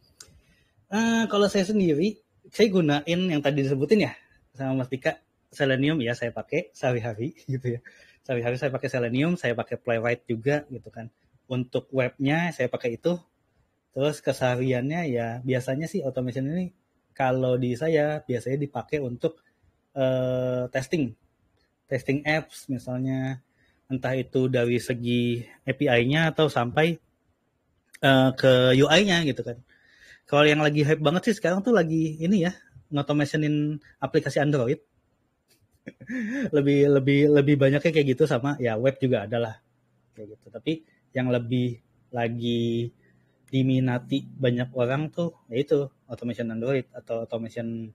Kalau saya sendiri, saya gunain yang tadi disebutin ya sama Mas Dika, Selenium ya saya pakai sehari-hari gitu ya. Sehari-hari saya pakai Selenium, saya pakai Playwright juga gitu kan. Untuk webnya saya pakai itu. Terus kesehariannya ya biasanya sih automation ini kalau di saya biasanya dipakai untuk testing apps misalnya, entah itu dari segi API-nya atau sampai ke UI-nya gitu kan. Kalau yang lagi hype banget sih sekarang tuh lagi ini ya, ngautomationin aplikasi Android. lebih banyaknya kayak gitu, sama ya web juga ada lah kayak gitu. Tapi yang lebih lagi diminati banyak orang tuh yaitu automation Android atau automation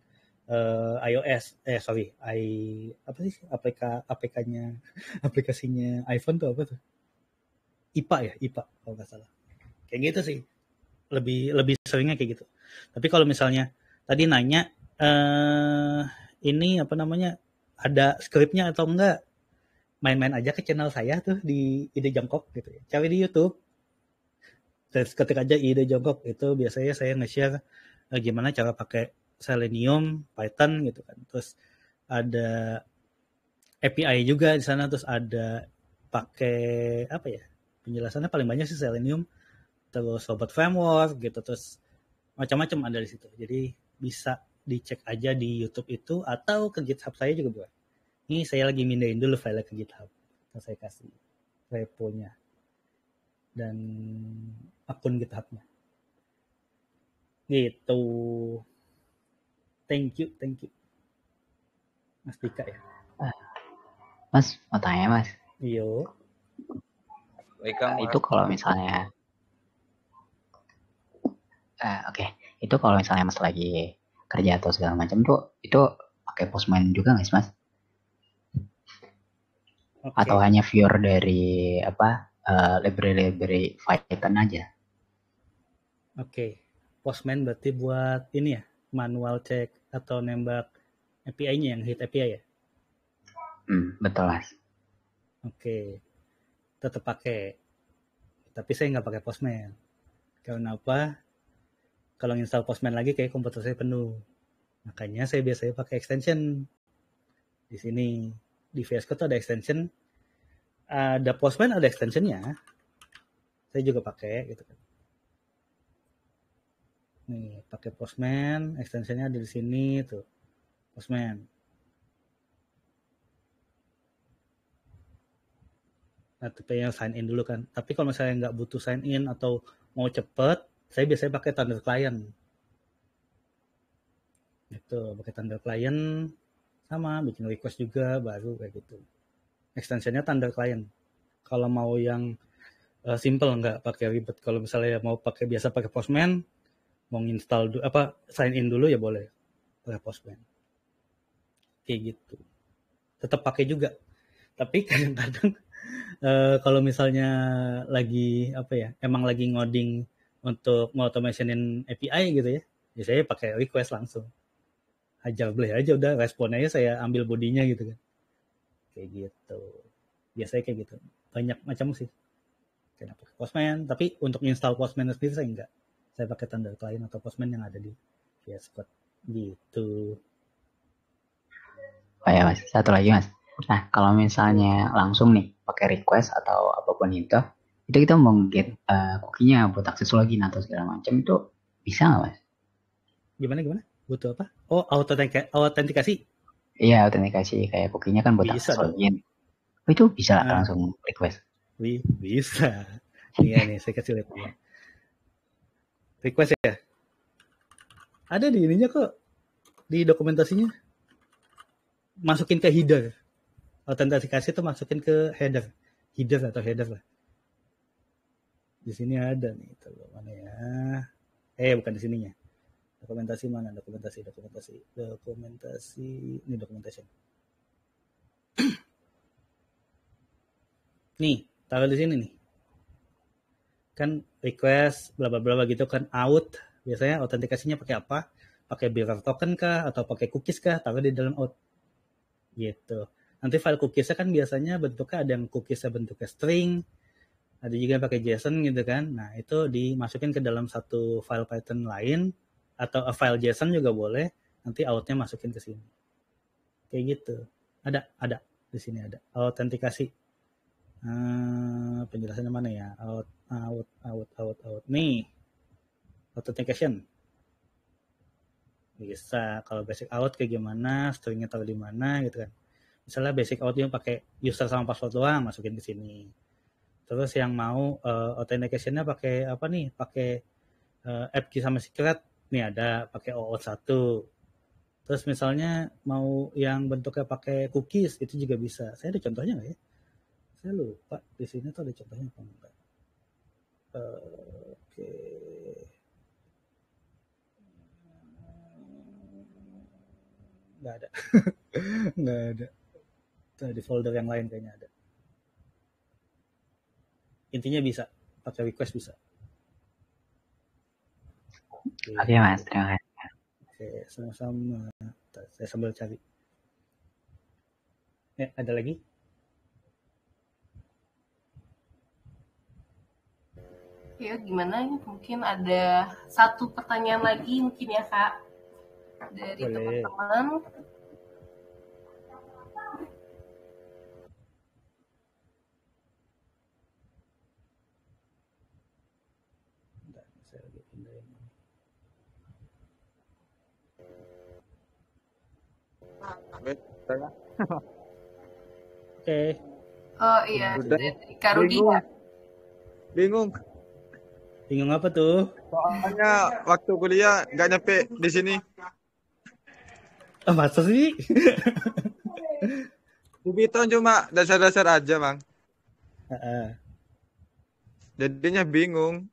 iOS, apa sih APK-nya aplikasinya iPhone tuh apa tuh? IPA kalau nggak salah. Kayak gitu sih. Lebih seringnya kayak gitu. Tapi kalau misalnya tadi nanya ini apa namanya, ada skripnya atau enggak, main-main aja ke channel saya tuh di Ide Jongkok gitu ya. Cari di YouTube. Terus ketik aja Ide Jongkok, itu biasanya saya nge-share gimana cara pakai Selenium, Python gitu kan. Terus ada API juga di sana, terus ada pakai apa ya? Penjelasannya paling banyak sih Selenium, terus Robot Framework gitu, terus macam-macam ada di situ. Jadi bisa dicek aja di YouTube itu atau ke GitHub saya juga boleh. Ini saya lagi mindahin dulu file ke GitHub. Terus saya kasih repo-nya dan akun GitHub-nya. Gitu. Thank you. Mas Dika ya. Mas, mau tanya Mas. Iyo. Baik Kang, Itu kalau misalnya oke. Itu kalau misalnya Mas lagi kerja atau segala macam tuh, itu pakai Postman juga nggak sih Mas? Oke. Atau hanya viewer dari library Python aja? Oke. Postman berarti buat ini ya, manual check atau nembak API-nya yang hit API ya? Betul Mas. Oke. Tetap pakai. Tapi saya nggak pakai Postman. Karena apa? Kalau install Postman lagi kayak komputer saya penuh. Makanya saya biasanya pakai extension. Di sini di VS Code ada extension. Ada Postman, ada extensionnya. Saya juga pakai gitu kan. Nih, pakai Postman, extensionnya ada di sini tuh. Postman. Nah, tapi yang sign in dulu kan. Tapi kalau misalnya nggak butuh sign in atau mau cepet, saya biasanya pakai Thunder Client. Itu, pakai Thunder Client sama bikin request juga baru kayak gitu. Extensionnya Thunder Client. Kalau mau yang simple nggak pakai ribet. Kalau misalnya mau pakai biasa pakai Postman, mau install sign in dulu ya boleh pakai Postman. Kayak gitu. Tetap pakai juga. Tapi kadang-kadang kalau misalnya lagi emang lagi ngoding untuk mau-automationin API gitu ya, saya pakai request langsung. Hajar beli aja udah, responnya saya ambil bodinya gitu kan. Kayak gitu. Biasanya kayak gitu. Banyak macam sih. Kenapa Postman, tapi untuk install Postman sendiri saya enggak. Saya pakai Thunder Client atau Postman yang ada di VS Code gitu. Oh ya Mas, satu lagi Mas. Nah, kalau misalnya langsung nih pakai request atau apapun itu kita mau get cookie-nya buat akses login atau segala macam itu bisa nggak Mas? Gimana? Butuh apa? Oh, autentikasi? Iya, autentikasi kayak cookie-nya kan buat bisa akses login. Oh, itu bisa langsung request? Bisa. Iya nih, saya kasih lihat ya. Request ya? Ada di ininya kok. Di dokumentasinya. Masukin ke header. Autentikasi itu masukin ke header. Header atau header lah. Di sini ada nih. Mana ya? Bukan di sininya. Dokumentasi mana? Dokumentasi. Ini dokumentasi. Nih, taruh di sini nih. Kan request bla bla bla gitu kan, out. Biasanya autentikasinya pakai apa? Pakai bearer token kah atau pakai cookies kah? Taruh di dalam out. Gitu. Nanti file cookiesnya kan biasanya bentuknya ada yang cookiesnya bentuknya string, ada juga yang pakai JSON gitu kan. Nah, itu dimasukin ke dalam satu file Python lain atau file JSON juga boleh. Nanti outnya masukin ke sini. Kayak gitu. Ada di sini ada autentikasi. Penjelasannya mana ya? Out. Nih, authentication. Bisa. Kalau basic out kayak gimana? Stringnya taruh di mana gitu kan? Misalnya basic out yang pakai user sama password doang, masukin ke sini. Terus yang mau authentication-nya pakai apa nih? Pakai app key sama secret. Nih ada pakai OAuth 1. Terus misalnya mau yang bentuknya pakai cookies, itu juga bisa. Saya ada contohnya nggak ya? Saya lupa. Di sini tuh ada contohnya apa enggak? Oke. Nggak ada. Nggak ada. Di folder yang lain kayaknya ada. Intinya bisa. Pakai request bisa. Oke Mas, terima kasih. Oke, sama-sama. Saya sambil cari. Ada lagi? Ya, gimana? Mungkin ada satu pertanyaan lagi mungkin ya, Kak. Dari teman-teman. Oke. Oh iya, dari Kak Rudi. Bingung. Bingung apa tuh? Soalnya waktu kuliah nggak nyampe di sini. Masa sih? Di Python cuma dasar-dasar aja, Bang. Heeh. Jadinya bingung.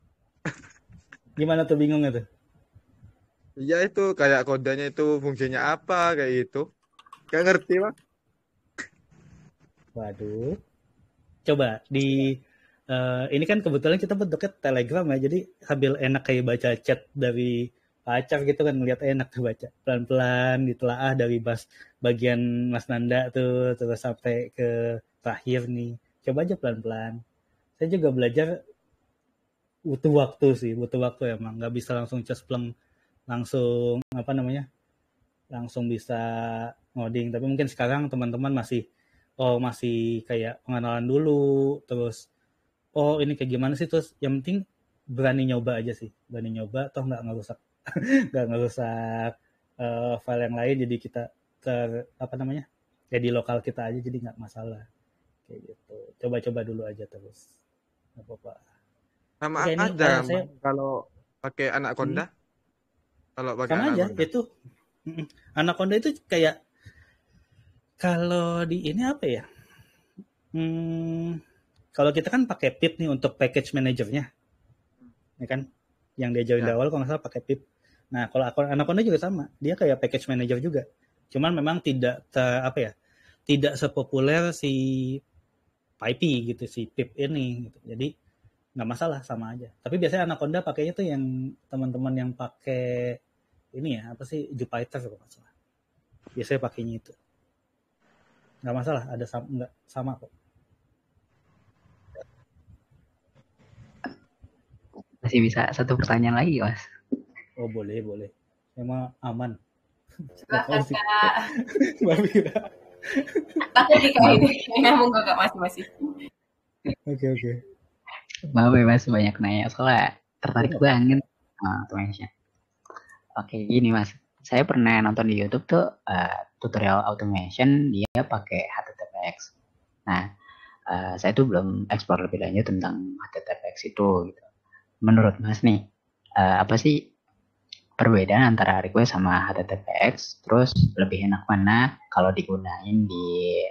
Gimana tuh bingungnya tuh? Iya itu kayak kodenya itu fungsinya apa kayak gitu. Gak ngerti, Bang. Waduh. Coba ini kan kebetulan kita bentuknya Telegram ya, jadi sambil enak kayak baca chat dari pacar gitu kan, ngeliat enak tuh baca pelan-pelan ditelaah dari bagian Mas Nanda tuh terus sampai ke terakhir nih. Coba aja pelan-pelan. Saya juga belajar butuh waktu sih, butuh waktu emang, nggak bisa langsung cespleng, langsung apa namanya, langsung bisa ngoding. Tapi mungkin sekarang teman-teman masih kayak pengenalan dulu, terus ini kayak gimana sih, terus yang penting berani nyoba aja sih, berani nyoba, toh nggak ngerusak nggak ngerusak file yang lain, jadi kita apa namanya, ya di lokal kita aja, jadi nggak masalah kayak gitu. Coba-coba dulu aja terus, nggak apa-apa. Sama Oke, ini aja, saya Bang. Kalau pakai anak konda, kalau pakai sama anak aja konda. itu. Anaconda itu kayak, kalau di ini apa ya, kalau kita kan pakai pip nih untuk package manajernya, ya kan, yang diajarin Ya. di awal kalau nggak salah pakai pip. Nah, kalau Anaconda juga sama, dia kayak package manager juga, cuman memang tidak sepopuler si Pipey gitu, si pip ini gitu. Jadi nggak masalah, sama aja. Tapi biasanya Anaconda pakainya tuh yang teman-teman yang pakai ini ya, apa sih, Jupyter kalau nggak salah, biasanya pakainya itu. Nggak masalah, ada nggak sama kok. Masih bisa satu pertanyaan lagi, Mas. Oh, boleh. Emang aman. Silakan Makasih. Kak. Mbak Mira. Takut nih Kak ini. Monggo Kak, masih. Oke. Maaf ya Mas, banyak nanya soalnya tertarik banget automation. Oke, gini Mas, saya pernah nonton di YouTube tuh tutorial automation, dia pakai HTTPX. Nah, saya tuh belum explore lebih lanjut tentang HTTPX itu gitu. Menurut Mas nih, apa sih perbedaan antara request sama HTTPX? Terus lebih enak mana kalau digunain di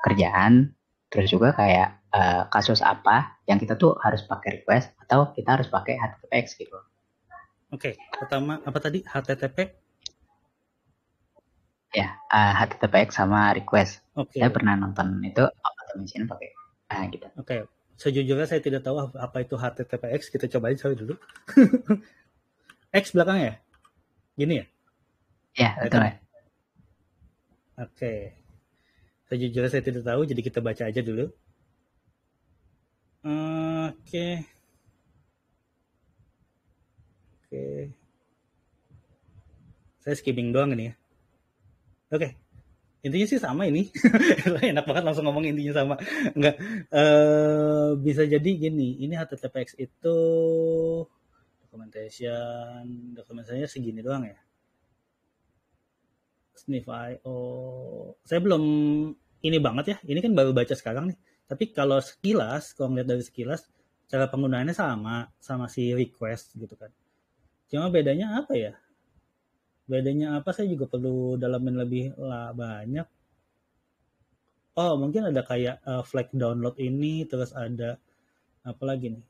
kerjaan? Terus juga kayak kasus apa yang kita tuh harus pakai request atau kita harus pakai HTTPX gitu? Oke, pertama apa tadi, HTTP? Ya, HTTPX sama request. Oke. Saya pernah nonton itu automation pakai gitu. Oke. Sejujurnya saya tidak tahu apa itu HTTPX. Kita coba aja dulu. X belakangnya ya? Gini ya? Ya, betul ya. Oke. Sejujurnya saya tidak tahu, jadi kita baca aja dulu. Oke. Saya skipping doang ini ya. Oke. Intinya sih sama ini. Enak banget langsung ngomong intinya sama. Enggak. Bisa jadi gini. Ini HTTPX itu dokumentasinya segini doang ya. Sniff.io. Saya belum ini banget ya. Ini kan baru baca sekarang nih. Tapi kalau ngeliat dari sekilas, cara penggunaannya sama si request gitu kan. Cuma bedanya apa ya? Bedanya apa, saya juga perlu dalamin lebih banyak. Oh, mungkin ada kayak flag download ini, terus ada apa lagi nih?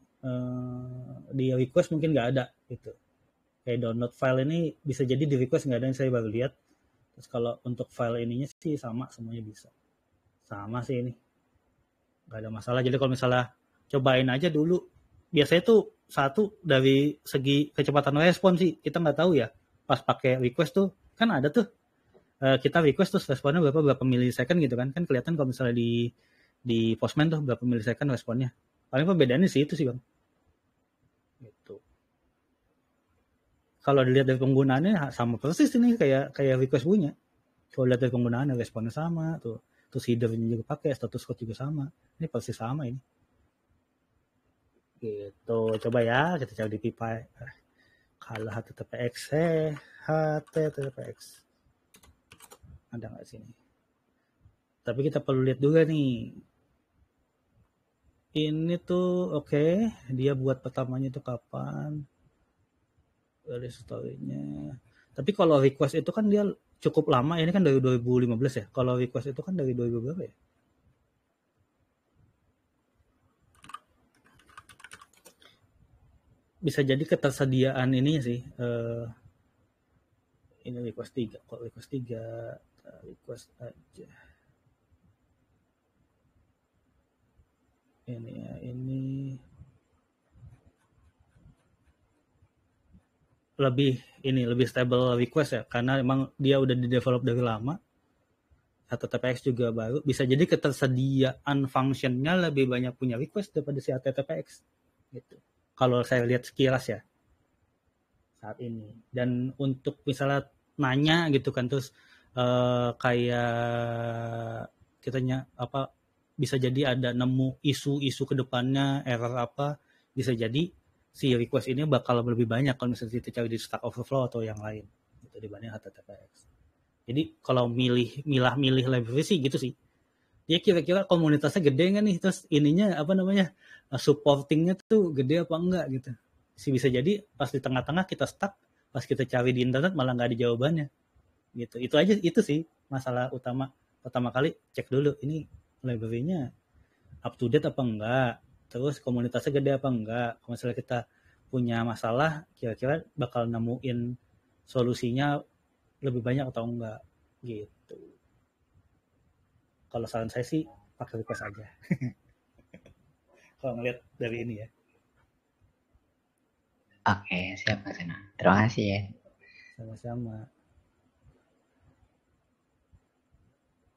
Di request mungkin nggak ada gitu. Kayak download file ini bisa jadi di request nggak ada, yang saya baru lihat. Terus kalau untuk file ininya sih sama, semuanya bisa. Sama sih ini. Nggak ada masalah. Jadi kalau misalnya cobain aja dulu. Biasanya tuh satu dari segi kecepatan respon sih, kita nggak tahu ya. Pas pakai request tuh kan ada tuh kita request terus responnya berapa milisecond gitu kan kelihatan kalau misalnya di Postman tuh berapa milisecond responnya. Paling perbedaannya sih itu sih Bang, gitu. Kalau dilihat dari penggunaannya sama persis ini kayak request punya. Kalau lihat dari penggunaannya responnya sama tuh, terus headernya juga pakai, status code juga sama, ini persis sama ini gitu. Coba ya kita cari di pipa. Kalau HTTPX ada nggak sini? Tapi kita perlu lihat juga nih. Ini tuh oke, dia buat pertamanya itu kapan? Dari story-nya. Tapi kalau request itu kan dia cukup lama. Ini kan dari 2015 ya. Kalau request itu kan dari 2000 berapa ya? Bisa jadi ketersediaan ininya sih. Ini request 3. Kok request 3? Request aja. Ini ya, ini lebih stable request ya, karena emang dia udah di develop dari lama. HTTPX juga baru. Bisa jadi ketersediaan functionnya lebih banyak punya request daripada si HTTPX gitu. Kalau saya lihat sekilas ya saat ini. Dan untuk misalnya nanya gitu kan, terus kayak kitanya apa, bisa jadi ada nemu isu-isu ke depannya, error apa, bisa jadi si request ini bakal lebih banyak kalau misalnya kita cari di Stack Overflow atau yang lain gitu dibanding HTTPX. Jadi kalau milih library sih gitu sih. Dia kira-kira komunitasnya gede nggak nih, terus ininya apa namanya, supportingnya tuh gede apa enggak gitu. Sih bisa jadi pas di tengah-tengah kita stuck, pas kita cari di internet malah nggak ada jawabannya gitu. Itu aja, itu sih masalah utama. Pertama kali cek dulu ini library-nya up to date apa enggak, terus komunitasnya gede apa enggak. Kalau misalnya kita punya masalah, kira-kira bakal nemuin solusinya lebih banyak atau enggak gitu. Kalau saran saya sih pakai request aja. Kalau ngeliat dari ini ya. Oke, siap Mas Sena. Terima kasih ya. Sama-sama.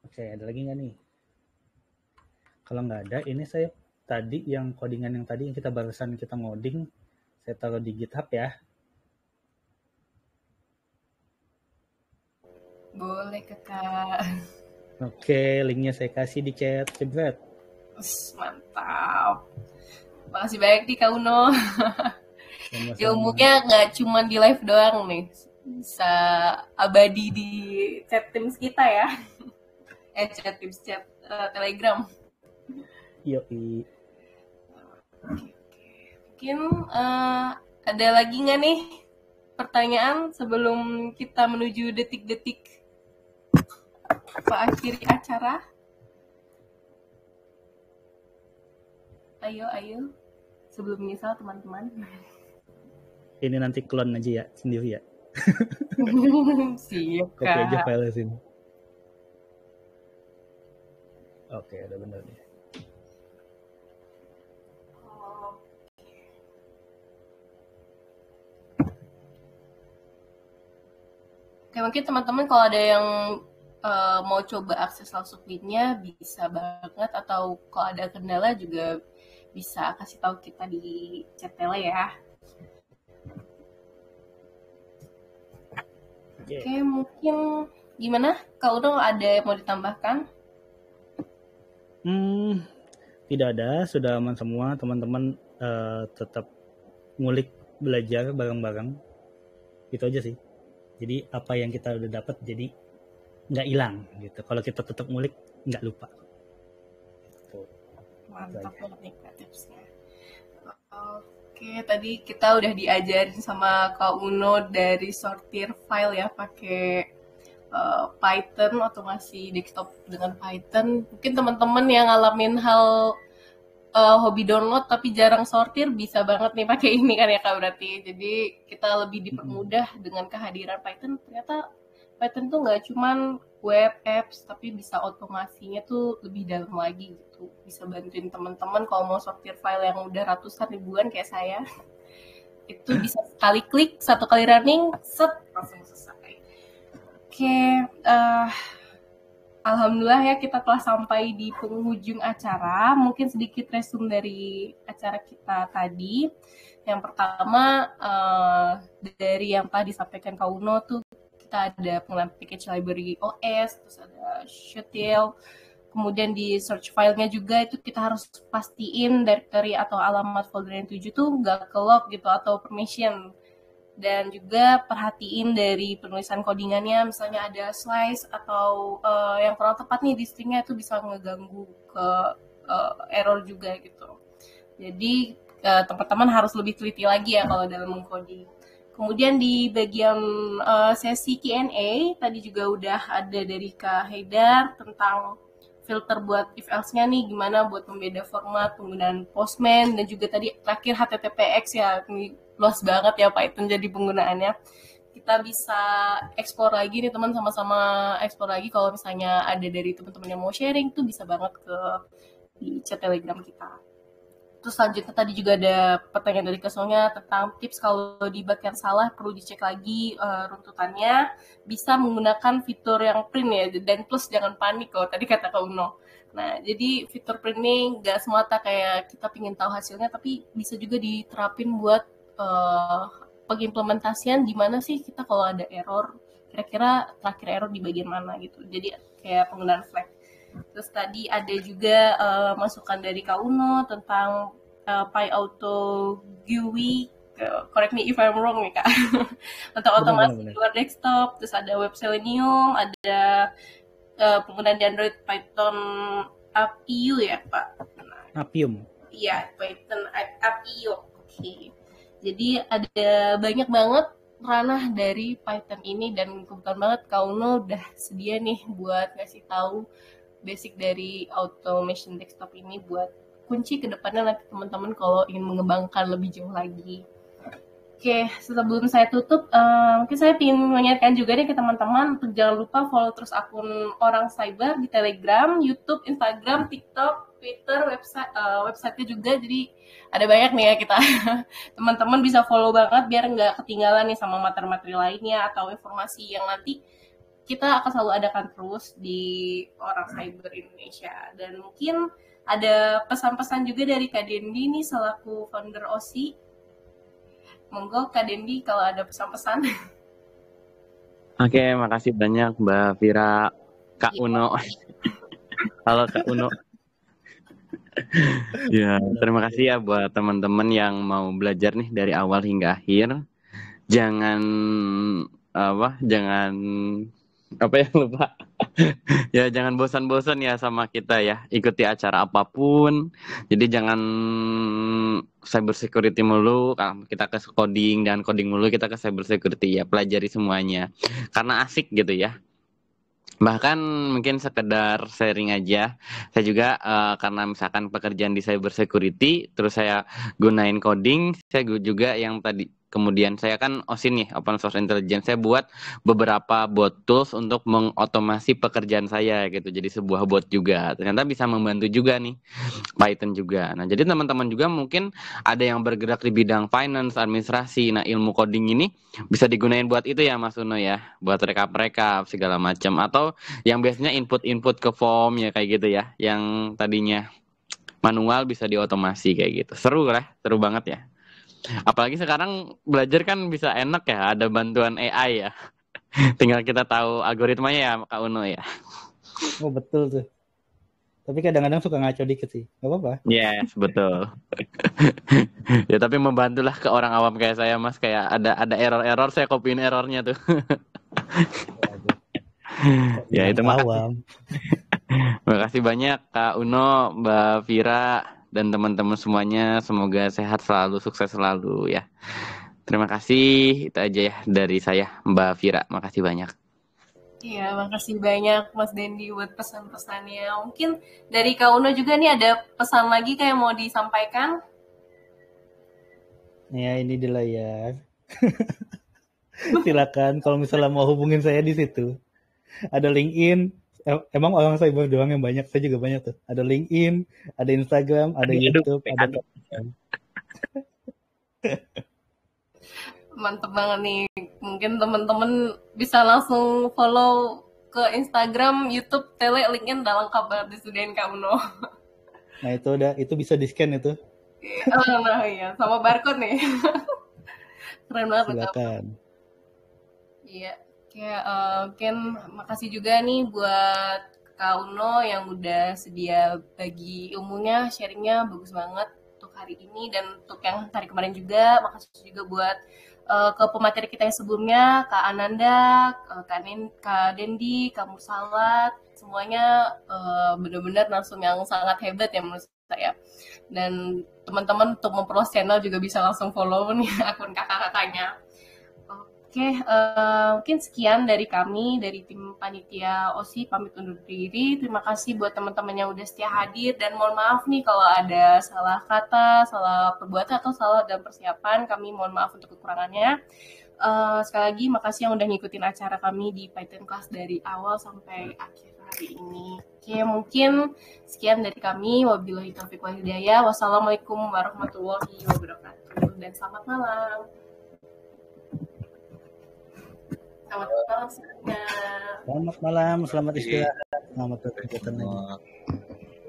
Oke, ada lagi nggak nih? Kalau nggak ada, ini saya tadi yang codingan yang tadi yang kita barusan kita ngoding, saya taruh di GitHub ya. Boleh Kakak. Oke, linknya saya kasih di chat, jebret. Mantap. Makasih banyak nih Kak Uno. Sama-sama. Ilmunya nggak cuma di live doang nih, bisa abadi di chat Teams kita ya. Chat Teams, chat Telegram. Yoi. Mungkin ada lagi nggak nih pertanyaan sebelum kita menuju detik-detik akhiri acara? Ayo. Sebelum menyesal teman-teman. Ini nanti clone aja ya, sendiri ya. Siap, Copy aja Kak. file sini. Oke, udah bener nih. Oke, mungkin teman-teman kalau ada yang mau coba akses langsung linknya bisa banget, atau kalau ada kendala juga bisa kasih tahu kita di chat tele ya. Oke, mungkin gimana? Kalau udah ada yang mau ditambahkan? Tidak ada, sudah aman semua. Teman-teman tetap ngulik, belajar bareng-bareng. Itu aja sih. Jadi apa yang kita udah dapat jadi nggak hilang gitu. Kalau kita tetap ngulik, nggak lupa. Mantap banget nih Kak tipsnya. Oke, tadi kita udah diajarin sama Kak Uno dari sortir file ya pakai Python, otomasi desktop dengan Python. Mungkin teman-teman yang ngalamin hal hobi download tapi jarang sortir bisa banget nih pakai ini kan ya Kak berarti. Jadi kita lebih dipermudah dengan kehadiran Python. Ternyata Python tuh nggak cuman web apps tapi bisa otomasinya tuh lebih dalam lagi gitu. Bisa bantuin teman-teman kalau mau sortir file yang udah ratusan ribuan kayak saya. Itu bisa sekali klik, satu kali running, set langsung selesai. Oke, alhamdulillah ya kita telah sampai di penghujung acara. Mungkin sedikit resume dari acara kita tadi. Yang pertama dari yang tadi disampaikan Kak Uno tuh kita ada pengenalan package library OS, terus ada shuttle. Kemudian di search filenya juga itu kita harus pastiin directory atau alamat folder yang tuju tuh nggak ke-lock gitu atau permission. Dan juga perhatiin dari penulisan codingannya, misalnya ada slice atau yang kurang tepat nih di stringnya itu bisa ngeganggu ke error juga gitu. Jadi teman-teman harus lebih teliti lagi ya kalau dalam mengcoding. Kemudian di bagian sesi Q&A tadi juga udah ada dari Kak Haidar tentang filter buat if else-nya nih, gimana buat membeda format penggunaan Postman, dan juga tadi terakhir HTTPX ya, ini luas banget ya Python jadi penggunaannya. Kita bisa explore lagi nih teman, sama-sama explore lagi kalau misalnya ada dari teman-teman yang mau sharing tuh bisa banget ke di chat Telegram kita. Terus selanjutnya tadi juga ada pertanyaan dari Kesongnya tentang tips kalau debat yang salah perlu dicek lagi runtutannya, bisa menggunakan fitur yang print ya, dan plus jangan panik kalau tadi kata Kak Uno. Nah, jadi fitur print ini nggak semata kayak kita pingin tahu hasilnya, tapi bisa juga diterapin buat pengimplementasian gimana sih kita kalau ada error, kira-kira terakhir error di bagian mana gitu. Jadi kayak penggunaan flag. Terus tadi ada juga masukan dari Kak Uno tentang PyAuto GUI, correct me if I'm wrong nih Kak, untuk otomasi di luar desktop. Terus ada Web Selenium, ada penggunaan di Android Python Appium ya Pak? Appium. Iya, Python Appium. Oke. Jadi ada banyak banget ranah dari Python ini, dan kebetulan banget Kak Uno udah sedia nih buat ngasih tahu basic dari automation desktop ini buat kunci ke depannya nanti teman-teman kalau ingin mengembangkan lebih jauh lagi. Oke, sebelum saya tutup, mungkin saya ingin mengingatkan juga nih ke teman-teman untuk jangan lupa follow terus akun Orang Cyber di Telegram, YouTube, Instagram, TikTok, Twitter, website-nya juga. Jadi ada banyak nih ya kita. Teman-teman bisa follow banget biar nggak ketinggalan nih sama materi-materi lainnya atau informasi yang nanti kita akan selalu adakan terus di Orang Cyber Indonesia. Dan mungkin ada pesan-pesan juga dari Kak Dendi nih selaku founder OSI. Monggo Kak Dendi kalau ada pesan-pesan. Oke, makasih banyak Mbak Vira, Kak Uno. Halo Kak Uno. Ya, terima kasih ya buat teman-teman yang mau belajar nih dari awal hingga akhir. Jangan lupa. Ya, jangan bosan-bosan ya sama kita ya. Ikuti acara apapun. Jadi jangan cyber security mulu, kita ke coding, dan coding mulu kita ke cyber security ya. Pelajari semuanya. Karena asik gitu ya. Bahkan mungkin sekedar sharing aja, saya juga karena misalkan pekerjaan di cyber security, terus saya gunain coding, saya juga yang tadi, kemudian saya kan OSIN nih, Open Source Intelligence, saya buat beberapa bot tools untuk mengotomasi pekerjaan saya gitu, jadi sebuah bot juga, ternyata bisa membantu juga nih, Python juga. Nah jadi teman-teman juga mungkin ada yang bergerak di bidang finance, administrasi, nah ilmu coding ini bisa digunain buat itu ya Mas Uno ya, buat rekap-rekap segala macam, atau yang biasanya input-input ke form ya kayak gitu ya, yang tadinya manual bisa diotomasi kayak gitu. Seru banget ya. Apalagi sekarang belajar kan bisa enak ya, ada bantuan AI ya. Tinggal kita tahu algoritmanya ya Kak Uno ya. Oh betul tuh. Tapi kadang-kadang suka ngaco dikit sih. Gak apa-apa. Yes, betul. Ya tapi membantulah ke orang awam kayak saya Mas, kayak ada error-error saya copyin errornya tuh. Ya itu makasih. Makasih banyak Kak Uno, Mbak Vira, dan teman-teman semuanya. Semoga sehat selalu, sukses selalu ya. Terima kasih, itu aja ya dari saya Mbak Vira. Makasih banyak. Iya, makasih banyak Mas Dendi buat pesan-pesannya. Mungkin dari Kak Uno juga nih ada pesan lagi kayak mau disampaikan. Ya ini di layar. Silakan kalau misalnya mau hubungin saya di situ. Ada LinkedIn. Emang orang cyber doang yang banyak, saya juga banyak tuh. Ada LinkedIn, ada Instagram, ada YouTube, ada Mantep banget nih. Mungkin teman-teman bisa langsung follow ke Instagram, YouTube, Tele, LinkedIn, udah lengkap banget disediain Kak Uno. Nah itu bisa di-scan itu. Nah iya, sama barcode nih. Keren banget. Silakan. Iya. Kayak mungkin makasih juga nih buat Kak Uno yang udah sedia bagi ilmunya, sharingnya bagus banget untuk hari ini dan untuk yang hari kemarin juga. Makasih juga buat ke pemateri kita yang sebelumnya, Kak Ananda, Kak Dendi, Kak Mursalat, semuanya benar-benar langsung yang sangat hebat ya menurut saya. Dan teman-teman untuk memperluas channel juga bisa langsung follow nih akun kakak-kakaknya. Oke, mungkin sekian dari kami, dari tim panitia OSI, pamit undur diri. Terima kasih buat teman-teman yang udah setia hadir, dan mohon maaf nih kalau ada salah kata, salah perbuatan, atau salah dalam persiapan. Kami mohon maaf untuk kekurangannya. Sekali lagi, makasih yang udah ngikutin acara kami di Python Class dari awal sampai akhir hari ini. Oke, mungkin sekian dari kami. Wabillahi taufiq wal hidayah. Wassalamualaikum warahmatullahi wabarakatuh. Dan selamat malam. Selamat malam semuanya. Selamat malam, selamat istirahat, selamat berkegiatan lagi.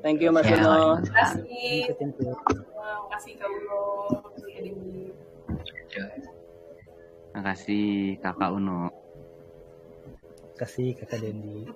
Thank you Mas Ya, Uno. Terima kasih. Thank you. Terima kasih Kak Uno. Makasih Kakak Uno. Kasih Kakak Dendi.